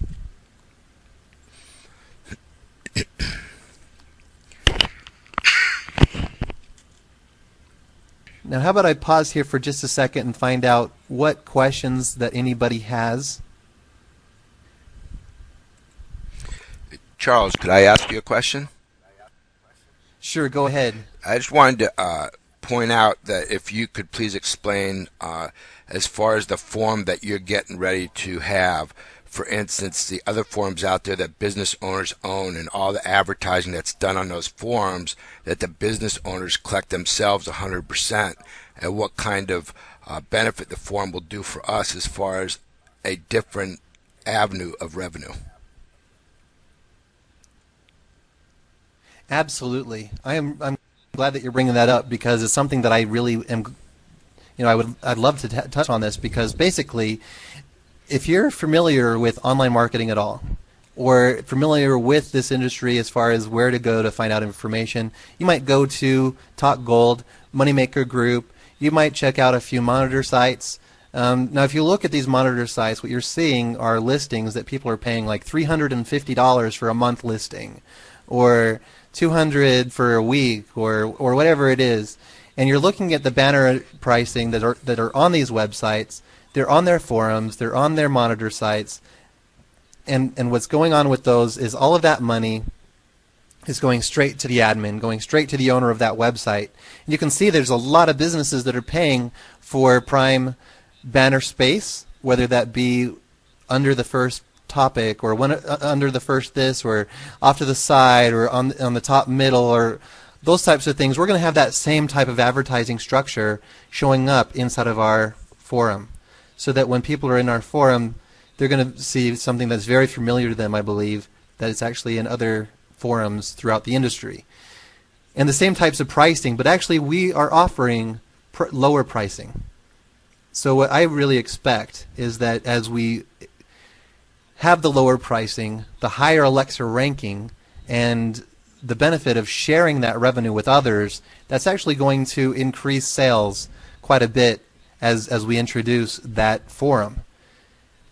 Now, how about I pause here for just a second and find out what questions that anybody has. Charles, could I ask you a question? Sure, go ahead. I just wanted to point out that if you could please explain as far as the form that you're getting ready to have, for instance, the other forums out there that business owners own and all the advertising that's done on those forums that the business owners collect themselves 100%, and what kind of benefit the forum will do for us as far as a different avenue of revenue. Absolutely. I'm glad that you're bringing that up, because it's something that I really am, I'd love to touch on this, because basically, if you're familiar with online marketing at all, or familiar with this industry as far as where to go to find out information, you might go to Talk Gold, Moneymaker Group, you might check out a few monitor sites. Now, if you look at these monitor sites, what you're seeing are listings that people are paying like $350 for a month listing, or $200 for a week, or whatever it is. And you're looking at the banner pricing that are on these websites. They're on their forums, they're on their monitor sites, and what's going on with those is all of that money is going straight to the admin, going straight to the owner of that website. And you can see there's a lot of businesses that are paying for prime banner space, whether that be under the first topic, or under the first this, or off to the side, or on the top middle, or those types of things. We're going to have that same type of advertising structure showing up inside of our forum, so that when people are in our forum, they're going to see something that's very familiar to them, I believe, that it's actually in other forums throughout the industry. And the same types of pricing, but actually we are offering lower pricing. So what I really expect is that as we have the lower pricing, the higher Alexa ranking, and the benefit of sharing that revenue with others, that's actually going to increase sales quite a bit as we introduce that forum.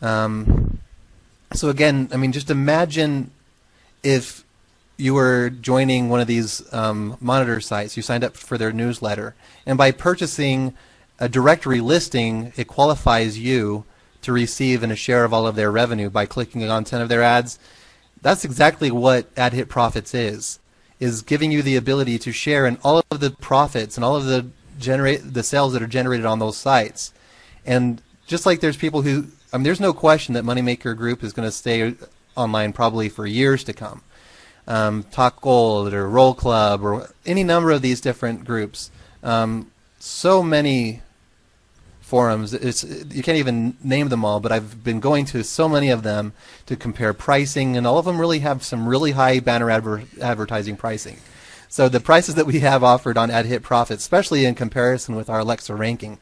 So again, I mean, just imagine if you were joining one of these monitor sites, you signed up for their newsletter, and by purchasing a directory listing, it qualifies you to receive and a share of all of their revenue by clicking on 10 of their ads. That's exactly what Ad Hit Profits is giving you the ability to share in all of the profits and all of the sales that are generated on those sites. And just like there's people who, there's no question that Moneymaker Group is going to stay online probably for years to come. Talk Gold or Roll Club or any number of these different groups. So many forums, you can't even name them all, but I've been going to so many of them to compare pricing, and all of them really have some really high banner advertising pricing. So the prices that we have offered on Ad Hit Profits, especially in comparison with our Alexa ranking,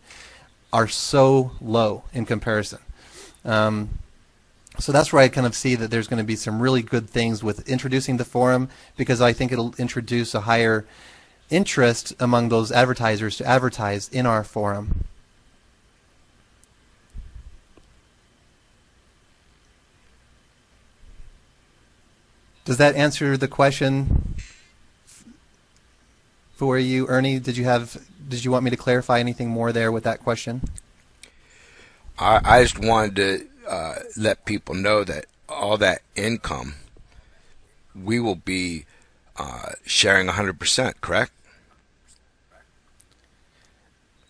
are so low in comparison. So that's where I kind of see that there's going to be some really good things with introducing the forum, because I think it'll introduce a higher interest among those advertisers to advertise in our forum. Does that answer the question for you, Ernie? Did you want me to clarify anything more there with that question? I just wanted to let people know that all that income we will be sharing 100%, correct?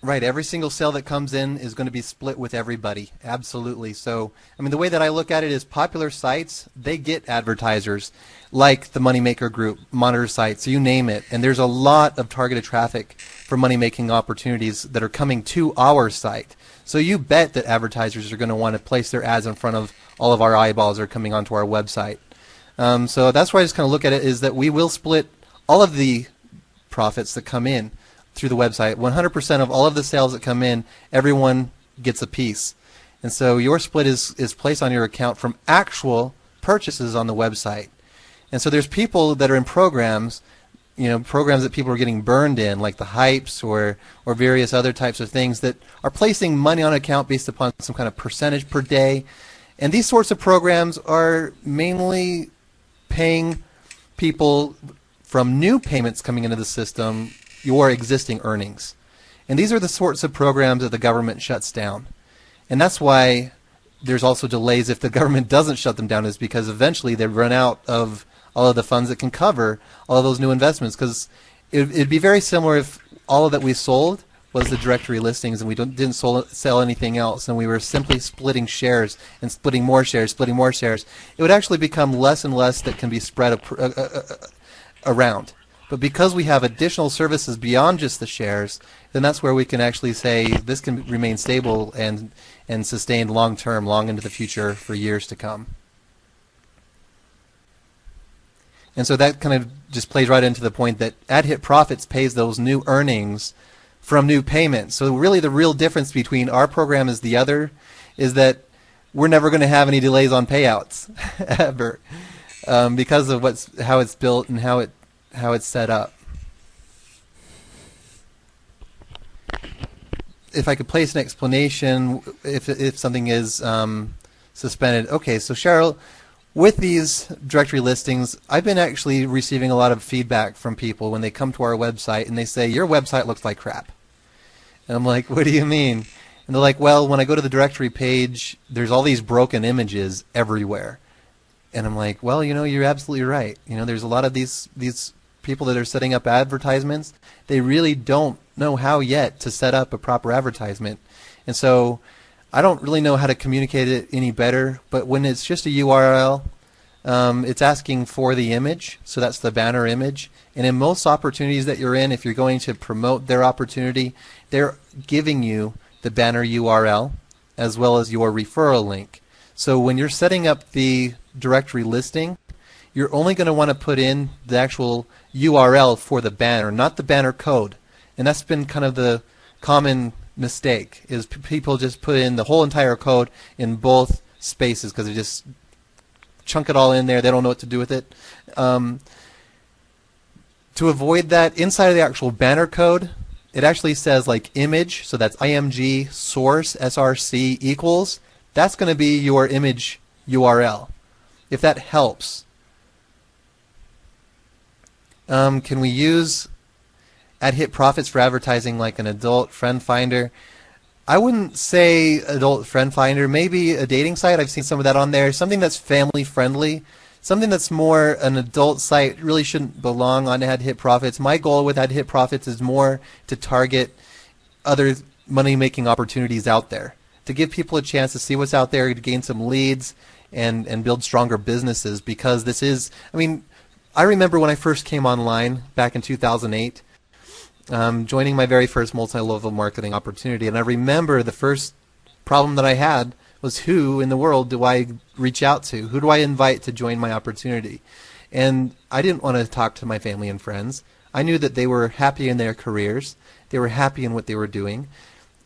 Right, every single sale that comes in is going to be split with everybody. Absolutely. So, I mean, the way that I look at it is popular sites, they get advertisers like the Moneymaker Group, Monitor sites, you name it. And there's a lot of targeted traffic for money-making opportunities that are coming to our site. So you bet that advertisers are going to want to place their ads in front of all of our eyeballs that are coming onto our website. So that's why I just kind of look at it is that we will split all of the profits that come in through the website. 100% of all of the sales that come in, everyone gets a piece. And so your split is placed on your account from actual purchases on the website. And so there's people that are in programs, programs that people are getting burned in, like the Hypes or various other types of things that are placing money on an account based upon some kind of percentage per day. And these sorts of programs are mainly paying people from new payments coming into the system your existing earnings. And these are the sorts of programs that the government shuts down. And that's why there's also delays if the government doesn't shut them down, is because eventually they run out of all of the funds that can cover all of those new investments. Because it'd be very similar if all that we sold was the directory listings and we didn't sell anything else, and we were simply splitting shares and splitting more shares, splitting more shares. It would actually become less and less that can be spread around. But because we have additional services beyond just the shares, then that's where we can actually say this can remain stable and sustained long term, long into the future for years to come. And so that kind of just plays right into the point that AdHit Profits pays those new earnings from new payments. So really the real difference between our program as the other is that we're never going to have any delays on payouts ever, because of how it's built and how it's set up. If I could place an explanation, if something is suspended. Okay, so Cheryl, with these directory listings, I've been actually receiving a lot of feedback from people when they come to our website and they say, your website looks like crap. And I'm like, what do you mean? And they're like, well, when I go to the directory page, there's all these broken images everywhere. And I'm like, well, you're absolutely right. There's a lot of these people that are setting up advertisements. They really don't know how yet to set up a proper advertisement. And so I don't really know how to communicate it any better, but when it's just a URL, it's asking for the image, so that's the banner image. And in most opportunities that you're in, if you're going to promote their opportunity, they're giving you the banner URL as well as your referral link. So when you're setting up the directory listing, you're only going to want to put in the actual URL for the banner, not the banner code. And that's been kind of the common mistake, is people just put in the whole entire code in both spaces because they just chunk it all in there. They don't know what to do with it. To avoid that, inside of the actual banner code, it actually says like image, so that's img source src equals. That's going to be your image URL, if that helps. Can we use AdHit Profits for advertising like an adult friend finder? I wouldn't say adult friend finder. Maybe a dating site. I've seen some of that on there. Something that's family friendly. Something that's more an adult site really shouldn't belong on AdHit Profits. My goal with AdHit Profits is more to target other money-making opportunities out there, to give people a chance to see what's out there, to gain some leads and build stronger businesses. Because this is, I remember when I first came online back in 2008, joining my very first multi-level marketing opportunity, and I remember the first problem that I had was, who in the world do I reach out to? Who do I invite to join my opportunity? And I didn't want to talk to my family and friends. I knew that they were happy in their careers, they were happy in what they were doing,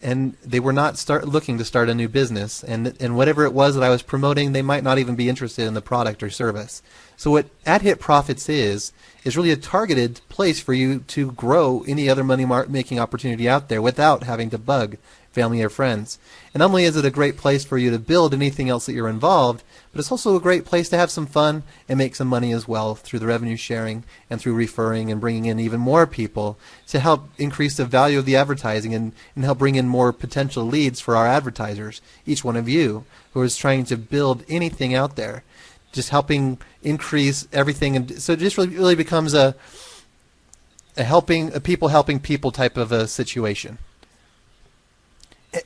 and they were not looking to start a new business. And whatever it was that I was promoting, they might not even be interested in the product or service. So what AdHit Profits is really a targeted place for you to grow any other money-making opportunity out there without having to bug family or friends. And not only is it a great place for you to build anything else that you're involved, but it's also a great place to have some fun and make some money as well through the revenue sharing and through referring and bringing in even more people to help increase the value of the advertising and help bring in more potential leads for our advertisers, each one of you who is trying to build anything out there, just helping increase everything. And so it just really becomes a people helping people type of a situation.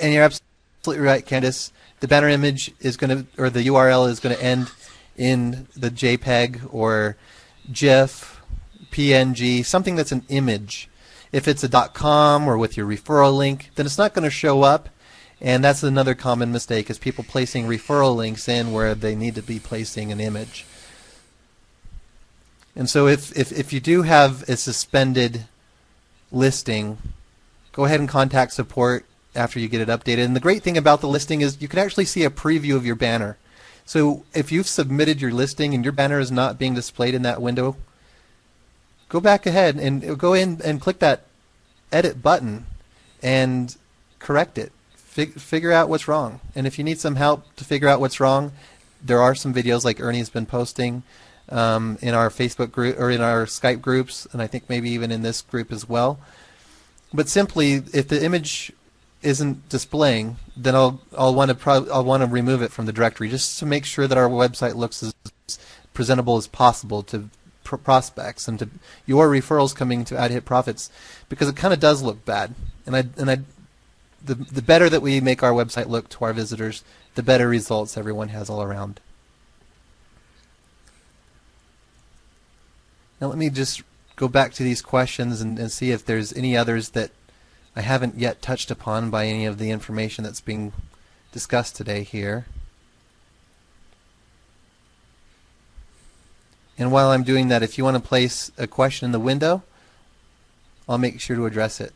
And you're absolutely right, Candace. The banner image is going to, or the URL is going to end in the JPEG or GIF, PNG, something that's an image. If it's a .com or with your referral link, then it's not going to show up. And that's another common mistake, is people placing referral links in where they need to be placing an image. And so if you do have a suspended listing, go ahead and contact support after you get it updated. And the great thing about the listing is you can actually see a preview of your banner. So if you've submitted your listing and your banner is not being displayed in that window, go back ahead and go in and click that edit button and correct it. Figure out what's wrong. And if you need some help to figure out what's wrong, there are some videos like Ernie's been posting in our Facebook group or in our Skype groups, and I think maybe even in this group as well. But simply, if the image isn't displaying, then I'll want to remove it from the directory, just to make sure that our website looks as presentable as possible to prospects and to your referrals coming to Ad Hit Profits, because it kind of does look bad. The better that we make our website look to our visitors, the better results everyone has all around. Now let me just go back to these questions and see if there's any others that I haven't yet touched upon by any of the information that's being discussed today here. And while I'm doing that, if you want to place a question in the window, I'll make sure to address it.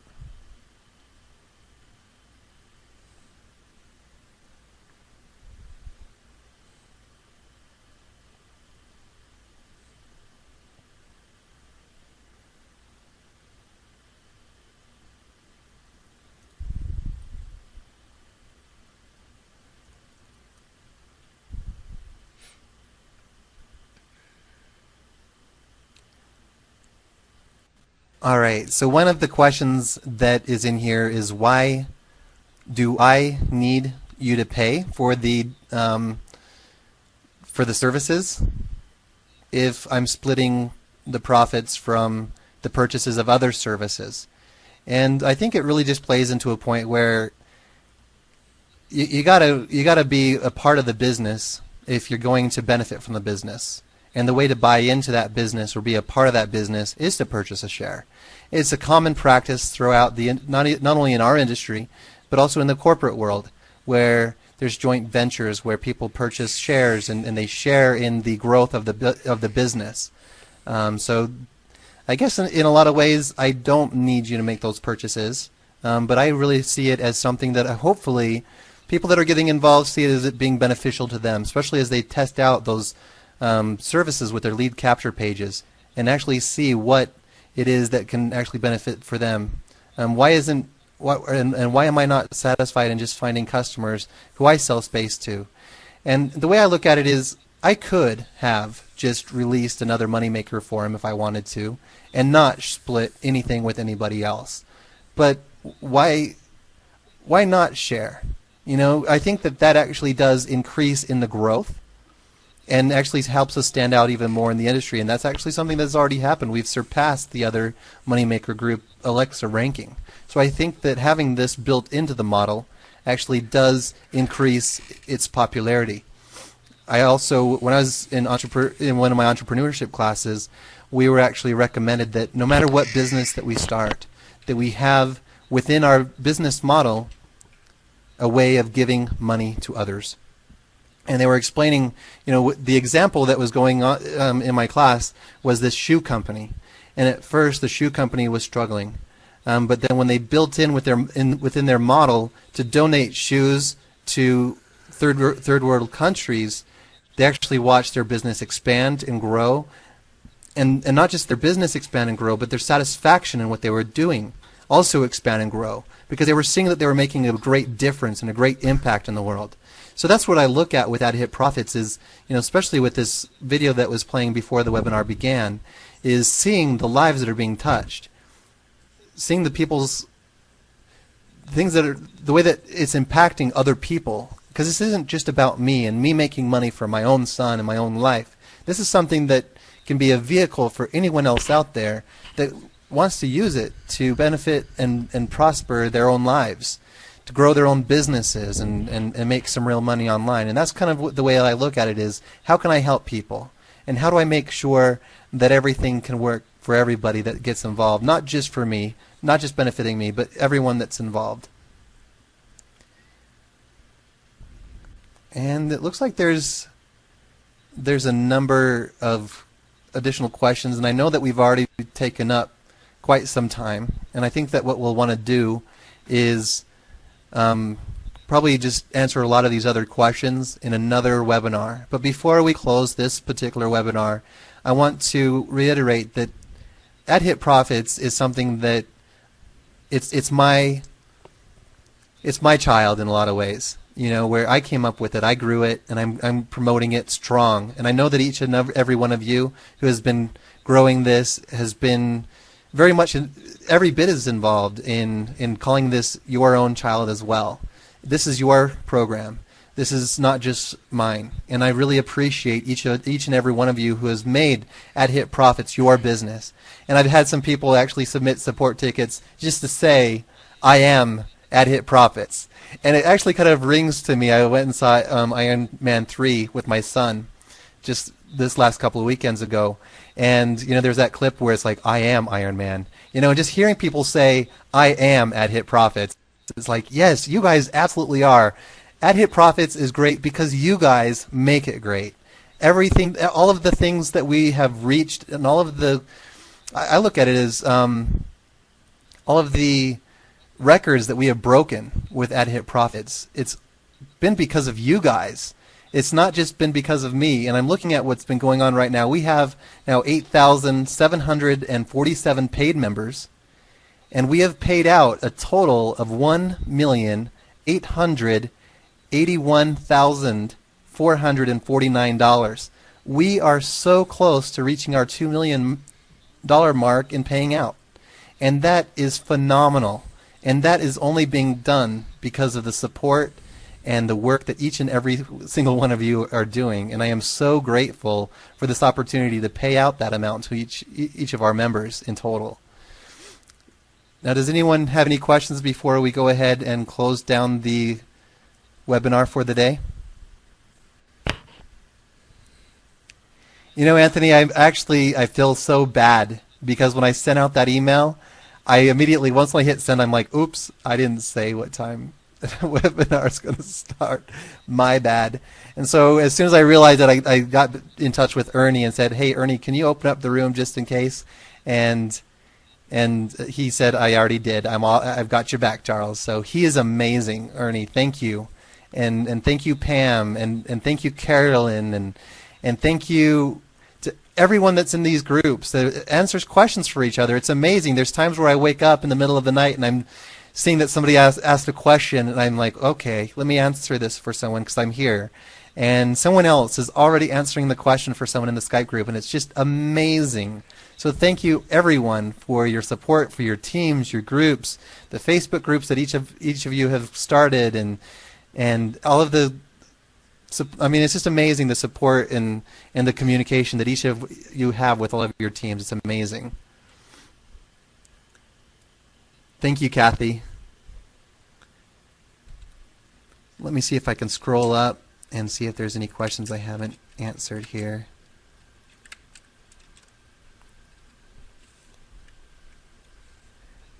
All right, so one of the questions that is in here is, why do I need you to pay for the services if I'm splitting the profits from the purchases of other services? And I think it really just plays into a point where you gotta be a part of the business if you're going to benefit from the business. And the way to buy into that business or be a part of that business is to purchase a share. It's a common practice throughout not only in our industry, but also in the corporate world, where there's joint ventures where people purchase shares and they share in the growth of the business. So I guess in a lot of ways I don't need you to make those purchases, but I really see it as something that hopefully people that are getting involved see it as it being beneficial to them, especially as they test out those services with their lead capture pages and actually see what it is that can actually benefit for them. Why am I not satisfied in just finding customers who I sell space to? And the way I look at it is, I could have just released another moneymaker for him if I wanted to and not split anything with anybody else. But why not share? You know, I think that actually does increase in the growth and actually helps us stand out even more in the industry. And that's actually something that's already happened. We've surpassed the other moneymaker group Alexa ranking. So I think that having this built into the model actually does increase its popularity. I also, when I was in one of my entrepreneurship classes, we were actually recommended that no matter what business that we start, that we have within our business model a way of giving money to others. And they were explaining, you know, the example that was going on in my class was this shoe company. And at first, the shoe company was struggling, but then when they built in within their model to donate shoes to third world countries, they actually watched their business expand and grow, and not just their business expand and grow, but their satisfaction in what they were doing also expand and grow, because they were seeing that they were making a great difference and a great impact in the world. So that's what I look at with Ad Hit Profits is, you know, especially with this video that was playing before the webinar began, is seeing the lives that are being touched, seeing the people's things that are, the way that it's impacting other people. Because this isn't just about me and me making money for my own son and my own life. This is something that can be a vehicle for anyone else out there that wants to use it to benefit and prosper their own lives, to grow their own businesses and make some real money online. And that's kind of the way I look at it is, how can I help people? And how do I make sure that everything can work for everybody that gets involved, not just for me, not just benefiting me, but everyone that's involved. And it looks like there's a number of additional questions, and I know that we've already taken up quite some time, and I think that what we'll want to do is probably just answer a lot of these other questions in another webinar. But before we close this particular webinar, I want to reiterate that Ad-Hit Profits is something that it's my child in a lot of ways. You know, where I came up with it, I grew it, and I'm promoting it strong. And I know that each and every one of you who has been growing this has been very much, every bit is involved in calling this your own child as well. This is your program. This is not just mine. And I really appreciate each and every one of you who has made Ad-Hit Profits your business. And I've had some people actually submit support tickets just to say, I am Ad-Hit Profits. And it actually kind of rings to me. I went and saw Iron Man 3 with my son just this last couple of weekends ago. And, you know, there's that clip where it's like, I am Iron Man. You know, just hearing people say, I am Ad-Hit Profits, it's like, yes, you guys absolutely are. Ad-Hit Profits is great because you guys make it great. Everything, all of the things that we have reached, and all of the, I look at it as all of the records that we have broken with Ad-Hit Profits. It's been because of you guys. It's not just been because of me. And I'm looking at what's been going on right now. We have now 8,747 paid members, and we have paid out a total of $1,881,449. We are so close to reaching our $2 million mark in paying out. And that is phenomenal. And that is only being done because of the support and the work that each and every single one of you are doing. And I am so grateful for this opportunity to pay out that amount to each of our members in total. Now, does anyone have any questions before we go ahead and close down the webinar for the day? You know, Anthony, I feel so bad because when I sent out that email, I immediately, once I hit send, I'm like, oops, I didn't say what time the webinar is going to start. My bad. And so as soon as I realized that, I got in touch with Ernie and said, hey, Ernie, can you open up the room just in case? And he said, I already did. I've got your back, Charles. So he is amazing, Ernie. Thank you. And thank you, Pam. And thank you, Carolyn. And thank you to everyone that's in these groups that answers questions for each other. It's amazing. There's times where I wake up in the middle of the night and I'm seeing that somebody asked a question, and I'm like, okay, let me answer this for someone because I'm here. And someone else is already answering the question for someone in the Skype group, and it's just amazing. So thank you, everyone, for your support, for your teams, your groups, the Facebook groups that each of you have started, and all of the. I mean, it's just amazing the support and the communication that each of you have with all of your teams. It's amazing. Thank you, Kathy. Let me see if I can scroll up and see if there's any questions I haven't answered here.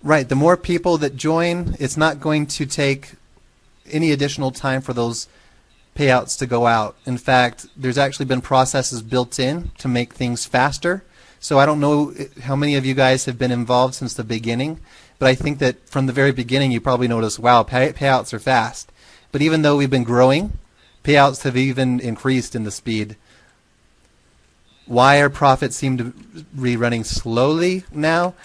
Right, the more people that join, it's not going to take any additional time for those payouts to go out. In fact, there's actually been processes built in to make things faster. So I don't know how many of you guys have been involved since the beginning, but I think that from the very beginning you probably noticed, wow, payouts are fast. But even though we've been growing, payouts have even increased in the speed. Why our profits seem to be running slowly now?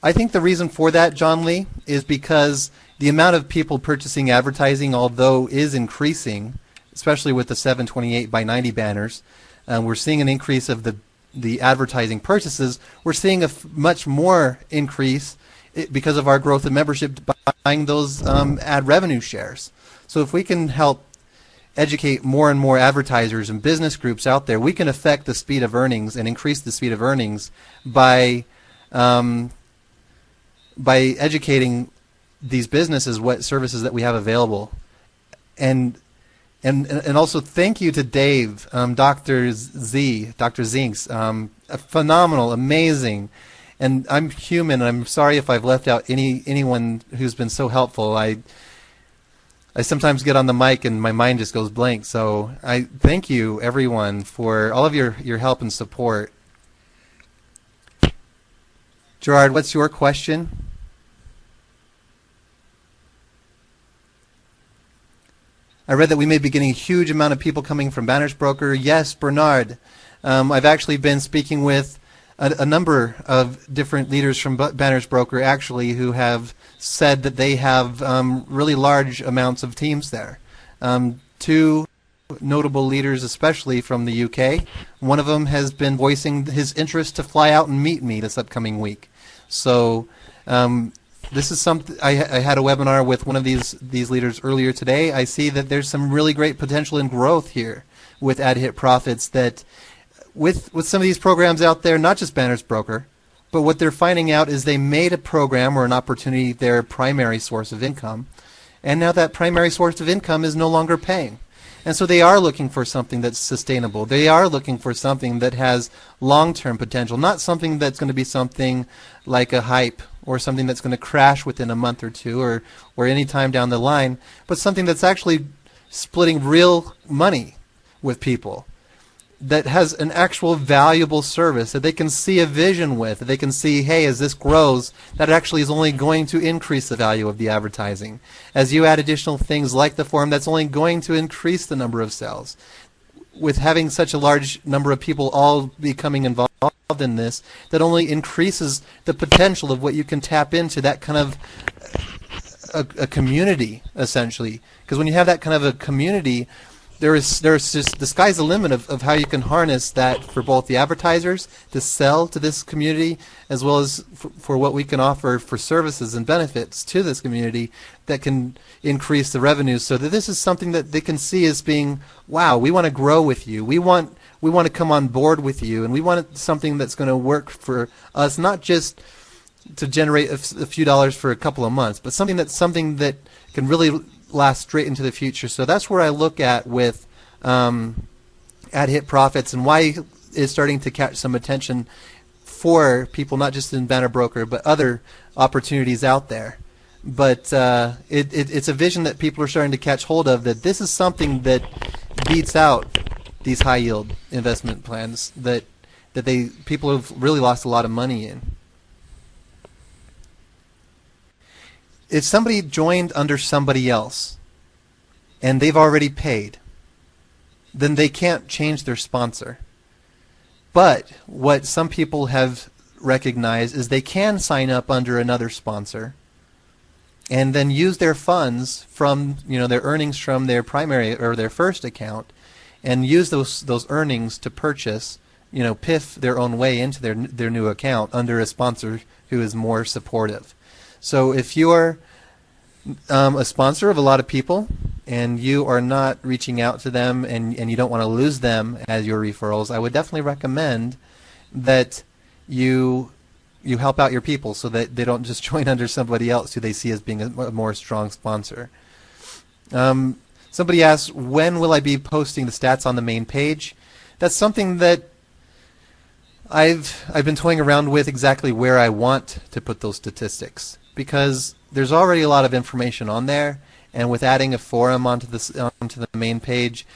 I think the reason for that, John Lee, is because the amount of people purchasing advertising, although is increasing, especially with the 728 by 90 banners, we're seeing an increase of the advertising purchases. We're seeing a much more increase because of our growth in membership buying those ad revenue shares. So if we can help educate more and more advertisers and business groups out there, we can affect the speed of earnings and increase the speed of earnings by educating these businesses what services that we have available. And also thank you to Dave, Dr. Zinks, phenomenal, amazing. And I'm human, and I'm sorry if I've left out anyone who's been so helpful. I sometimes get on the mic and my mind just goes blank. So I thank you, everyone, for all of your help and support. Gerard, what's your question? I read that we may be getting a huge amount of people coming from Banners Broker. Yes, Bernard. I've actually been speaking with a number of different leaders from Banners Broker, actually, who have said that they have really large amounts of teams there. Two notable leaders, especially from the UK. One of them has been voicing his interest to fly out and meet me this upcoming week. So this is something. I had a webinar with one of these leaders earlier today. I see that there's some really great potential and growth here with Ad-Hit Profits. That with some of these programs out there, not just Banners Broker, but what they're finding out is they made a program or an opportunity their primary source of income, and now that primary source of income is no longer paying. And so they are looking for something that's sustainable. They are looking for something that has long-term potential, not something that's going to be something like a hype or something that's going to crash within a month or two or any time down the line, but something that's actually splitting real money with people, that has an actual valuable service that they can see a vision with, that they can see, hey, as this grows, that actually is only going to increase the value of the advertising. As you add additional things like the forum, that's only going to increase the number of sales. With having such a large number of people all becoming involved in this, that only increases the potential of what you can tap into, that kind of a community, essentially. Because when you have that kind of a community, there's just, the sky's the limit of how you can harness that for both the advertisers to sell to this community, as well as for what we can offer for services and benefits to this community that can increase the revenues, so that this is something that they can see as being, wow, we want to grow with you. We want to come on board with you, and we want something that's going to work for us, not just to generate a few dollars for a couple of months, but something that can really last straight into the future. So that's where I look at with Ad-Hit Profits, and why it's starting to catch some attention for people, not just in Banner Broker, but other opportunities out there. But it's a vision that people are starting to catch hold of, that this is something that beats out these high yield investment plans that people have really lost a lot of money in. If somebody joined under somebody else and they've already paid, then they can't change their sponsor. But what some people have recognized is they can sign up under another sponsor and then use their funds from, their earnings from their primary or their first account, and use those earnings to purchase, PIF their own way into their new account under a sponsor who is more supportive. So if you're a sponsor of a lot of people and you are not reaching out to them and you don't want to lose them as your referrals, I would definitely recommend that you help out your people so that they don't just join under somebody else who they see as being a more strong sponsor. Somebody asked, when will I be posting the stats on the main page? That's something that I've been toying around with, exactly where I want to put those statistics, because there's already a lot of information on there, and with adding a forum onto the main page,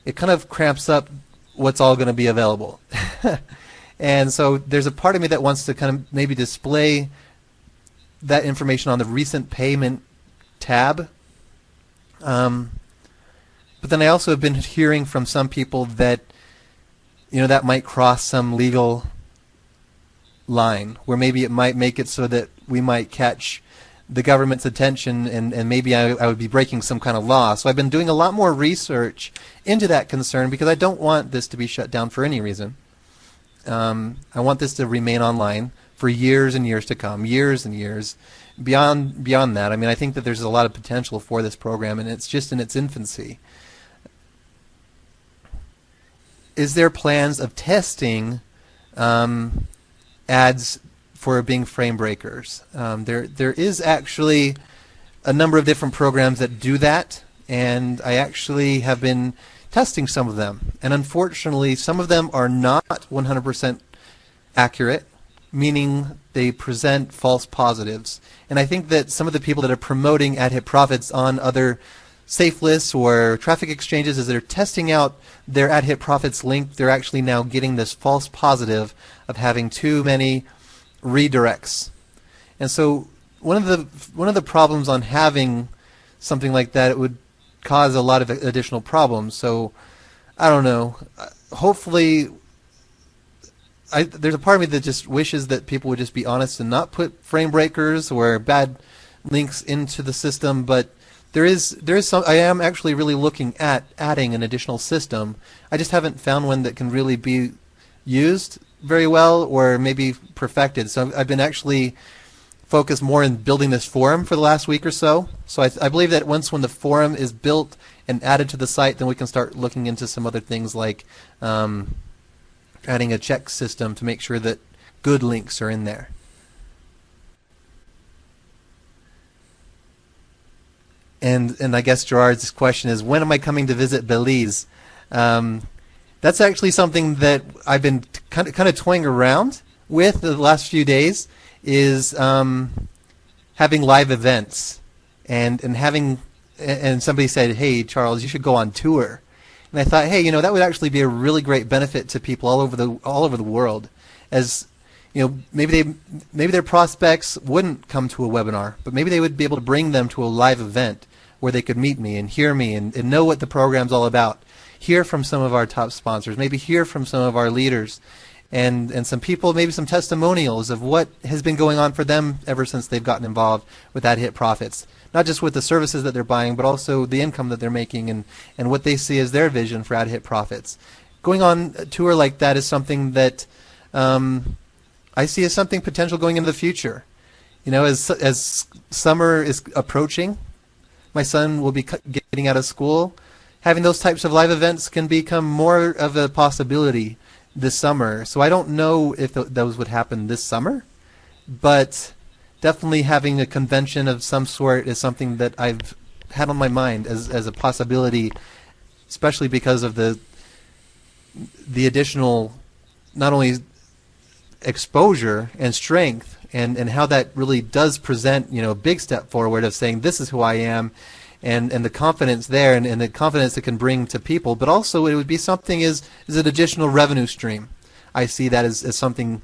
it kind of cramps up what's all going to be available. And so there's a part of me that wants to kind of maybe display that information on the recent payment tab. But then I also have been hearing from some people that that might cross some legal line, where maybe it might make it so that we might catch the government's attention, and maybe I would be breaking some kind of law. So I've been doing a lot more research into that concern, because I don't want this to be shut down for any reason. I want this to remain online for years and years to come, years and years. Beyond that, I think that there's a lot of potential for this program, and it's just in its infancy. Is there plans of testing ads for being frame breakers? There is actually a number of different programs that do that, and I actually have been testing some of them. And unfortunately, some of them are not 100% accurate, meaning they present false positives. And I think that some of the people that are promoting ad-hit profits on other safe lists or traffic exchanges, as they're testing out their ad-hit profits link, they're actually now getting this false positive of having too many redirects. And so one of the problems on having something like that, it would cause a lot of additional problems. So I don't know. Hopefully, there's a part of me that just wishes that people would just be honest and not put frame breakers or bad links into the system, but there is some. I am actually really looking at adding an additional system. I just haven't found one that can really be used very well or maybe perfected. So I've been actually focused more in building this forum for the last week or so. So I believe that when the forum is built and added to the site, then we can start looking into some other things like adding a check system to make sure that good links are in there. And I guess Gerard's question is, when am I coming to visit Belize? That's actually something that I've been kind of toying around with the last few days, is having live events and somebody said, hey Charles, you should go on tour. And I thought, hey, that would actually be a really great benefit to people all over the world, as maybe their prospects wouldn't come to a webinar, but maybe they would be able to bring them to a live event where they could meet me and hear me and know what the program's all about, hear from some of our top sponsors, maybe hear from some of our leaders, and some people, maybe some testimonials of what has been going on for them ever since they've gotten involved with ad-hit profits. Not just with the services that they're buying, but also the income that they're making and what they see as their vision for ad-hit profits. Going on a tour like that is something that I see as something potential going into the future. As summer is approaching, my son will be getting out of school. Having those types of live events can become more of a possibility this summer. So I don't know if those would happen this summer, but definitely having a convention of some sort is something that I've had on my mind as a possibility, especially because of the additional, not only exposure and strength and how that really does present a big step forward of saying this is who I am, and the confidence there and the confidence it can bring to people, but also it would be something is an additional revenue stream. I see that as something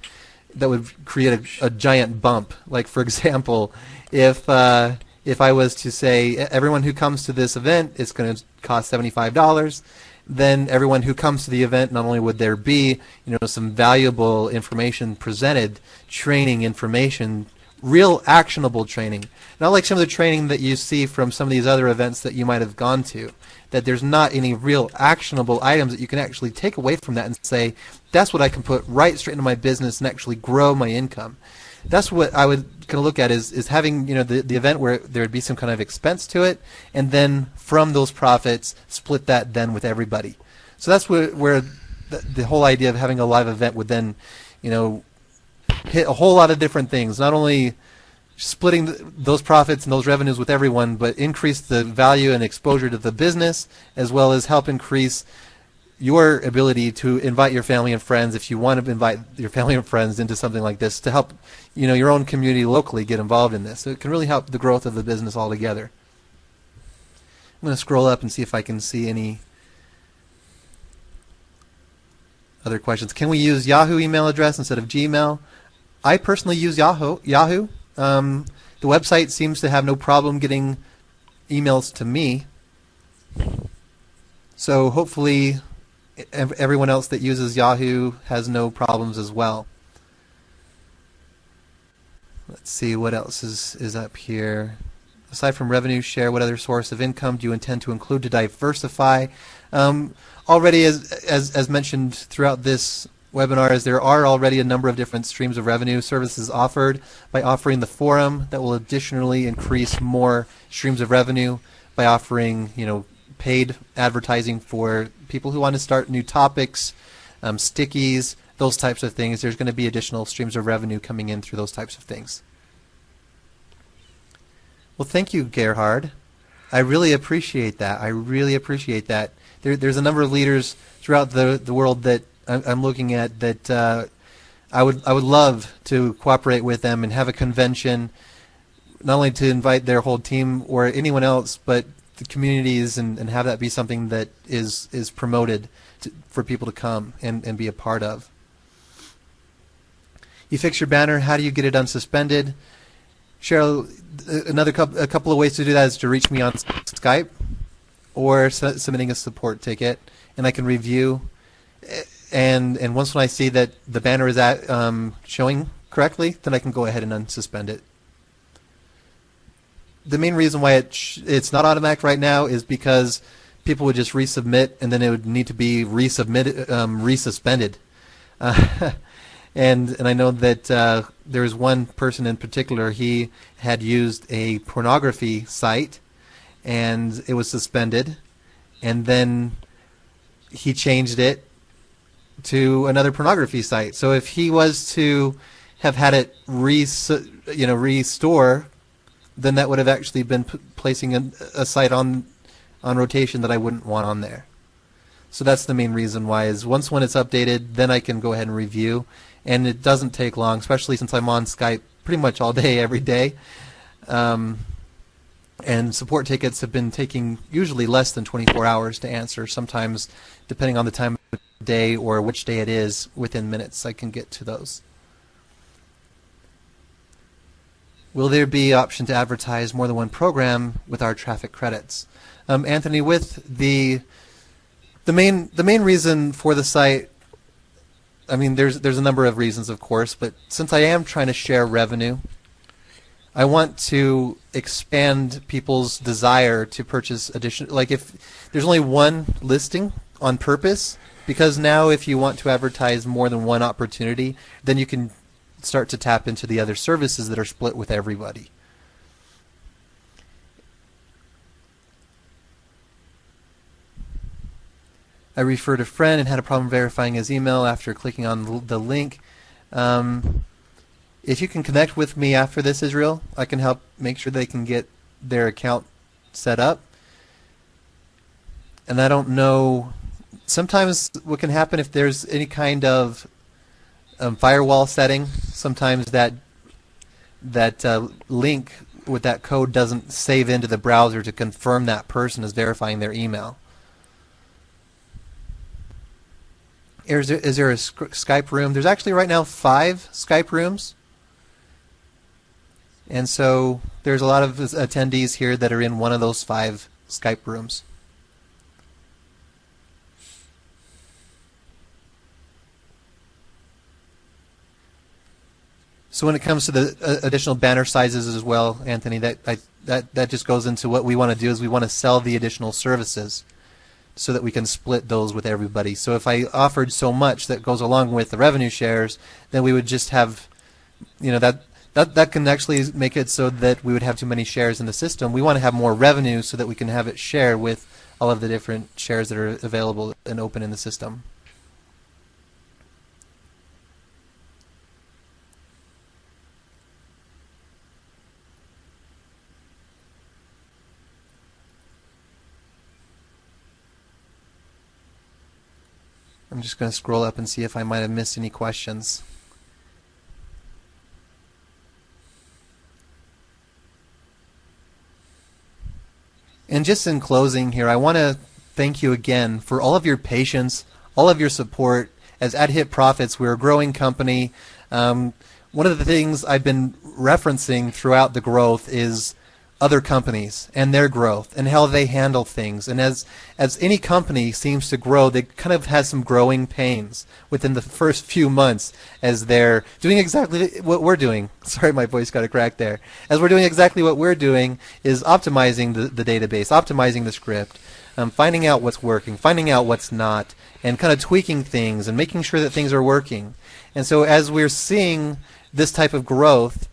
that would create a giant bump. Like, for example, if I was to say everyone who comes to this event, it's going to cost $75, then everyone who comes to the event, not only would there be some valuable information presented, training information, real actionable training, not like some of the training that you see from some of these other events that you might have gone to, that there's not any real actionable items that you can actually take away from that and say, that's what I can put right straight into my business and actually grow my income. That's what I would kind of look at is having the event where there would be some kind of expense to it, and then from those profits split that then with everybody. So that's where the whole idea of having a live event would then hit a whole lot of different things, not only splitting those profits and those revenues with everyone, but increase the value and exposure to the business, as well as help increase your ability to invite your family and friends, if you want to invite your family and friends into something like this, to help your own community locally get involved in this. So it can really help the growth of the business altogether. I'm going to scroll up and see if I can see any other questions. Can we use Yahoo email address instead of Gmail? I personally use Yahoo. The website seems to have no problem getting emails to me. So hopefully everyone else that uses Yahoo has no problems as well. Let's see what else is up here. Aside from revenue share, what other source of income do you intend to include to diversify? Already, as mentioned throughout this webinar, is there are already a number of different streams of revenue services offered. By offering the forum, that will additionally increase more streams of revenue by offering paid advertising for people who want to start new topics, stickies, those types of things. There's going to be additional streams of revenue coming in through those types of things. Well, thank you, Gerhard. I really appreciate that. I really appreciate that. There's a number of leaders throughout the world that I'm looking at that I would love to cooperate with them and have a convention, not only to invite their whole team or anyone else, but the communities, and have that be something that is promoted for people to come and be a part of. You fix your banner. How do you get it unsuspended? Cheryl, a couple of ways to do that is to reach me on Skype or submitting a support ticket, and I can review. And once when I see that the banner is showing correctly, then I can go ahead and unsuspend it. The main reason why it's not automatic right now is because people would just resubmit, and then it would need to be resuspended. And I know that there was one person in particular. He had used a pornography site, and it was suspended, and then he changed it to another pornography site. So if he was to have had it restore, then that would have actually been placing a site on rotation that I wouldn't want on there. So that's the main reason why, is once when it's updated, then I can go ahead and review, and it doesn't take long, especially since I'm on Skype pretty much all day, every day. And support tickets have been taking usually less than 24 hours to answer. Sometimes, depending on the time of day or which day it is, within minutes I can get to those. Will there be option to advertise more than one program with our traffic credits? Anthony, with the main reason for the site, I mean, there's a number of reasons, of course, but since I am trying to share revenue, I want to expand people's desire to purchase additional. Like, if there's only one listing on purpose, because now if you want to advertise more than one opportunity, then you can start to tap into the other services that are split with everybody. I referred a friend and had a problem verifying his email after clicking on the link. If you can connect with me after this, Israel, I can help make sure they can get their account set up. And I don't know, sometimes what can happen if there's any kind of firewall setting, sometimes that link with that code doesn't save into the browser to confirm that person is verifying their email. Is there a Skype room? There's actually right now 5 Skype rooms. And so there's a lot of attendees here that are in one of those 5 Skype rooms. So when it comes to the additional banner sizes as well, Anthony, that just goes into what we want to do, is we want to sell the additional services so that we can split those with everybody. So if I offered so much that goes along with the revenue shares, then we would just have, that can actually make it so that we would have too many shares in the system. We want to have more revenue so that we can have it share with all of the different shares that are available and open in the system. I'm just going to scroll up and see if I might have missed any questions. And just in closing here, I want to thank you again for all of your patience, all of your support. As AdHit Profits, we're a growing company. One of the things I've been referencing throughout the growth is other companies and their growth and how they handle things. And as any company seems to grow, they kind of has some growing pains within the first few months as they're doing exactly what we're doing. Sorry, my voice got a crack there. As we're doing exactly what we're doing, is optimizing the database, optimizing the script, finding out what's working, finding out what's not, and kind of tweaking things and making sure that things are working. And so as we're seeing this type of growth,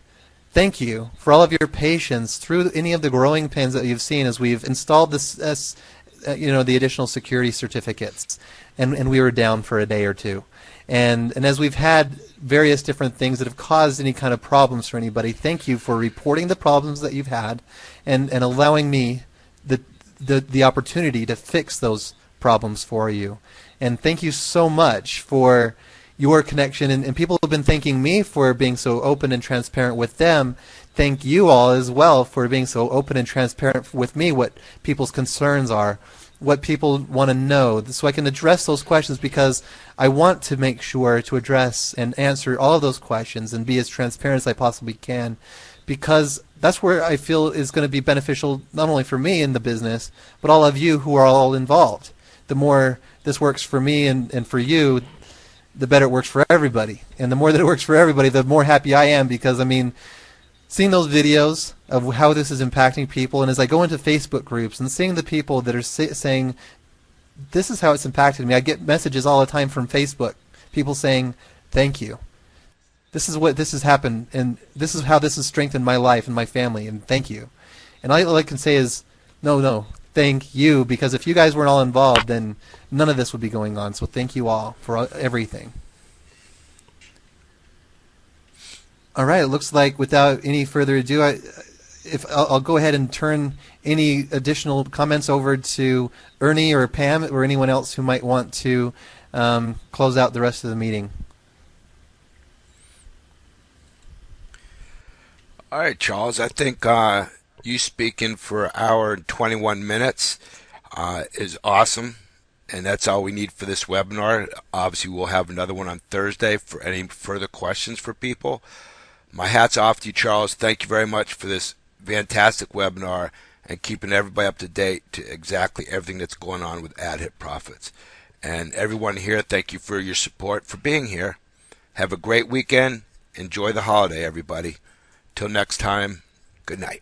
thank you for all of your patience through any of the growing pains that you've seen as we've installed this the additional security certificates, and we were down for a day or two. And as we've had various different things that have caused any kind of problems for anybody, thank you for reporting the problems that you've had and allowing me the opportunity to fix those problems for you. And thank you so much for your connection. And people have been thanking me for being so open and transparent with them. Thank you all as well for being so open and transparent with me, what people's concerns are, what people want to know, so I can address those questions, because I want to make sure to address and answer all of those questions and be as transparent as I possibly can, because that's where I feel is going to be beneficial not only for me in the business, but all of you who are all involved. The more this works for me and for you, the better it works for everybody. And the more that it works for everybody, the more happy I am, because, I mean, seeing those videos of how this is impacting people, and as I go into Facebook groups and seeing the people that are saying, this is how it's impacted me. I get messages all the time from Facebook, people saying, thank you. This is what this has happened, and this is how this has strengthened my life and my family, and thank you. And all I can say is, no, thank you, because if you guys weren't all involved, then none of this would be going on. So thank you all for everything. All right, it looks like without any further ado, I'll go ahead and turn any additional comments over to Ernie or Pam or anyone else who might want to close out the rest of the meeting. All right, Charles, I think you speaking for an hour and 21 minutes is awesome, and that's all we need for this webinar. Obviously, we'll have another one on Thursday for any further questions for people. My hat's off to you, Charles. Thank you very much for this fantastic webinar and keeping everybody up to date to exactly everything that's going on with AdHit Profits. And everyone here, thank you for your support, for being here. Have a great weekend. Enjoy the holiday, everybody. Till next time, good night.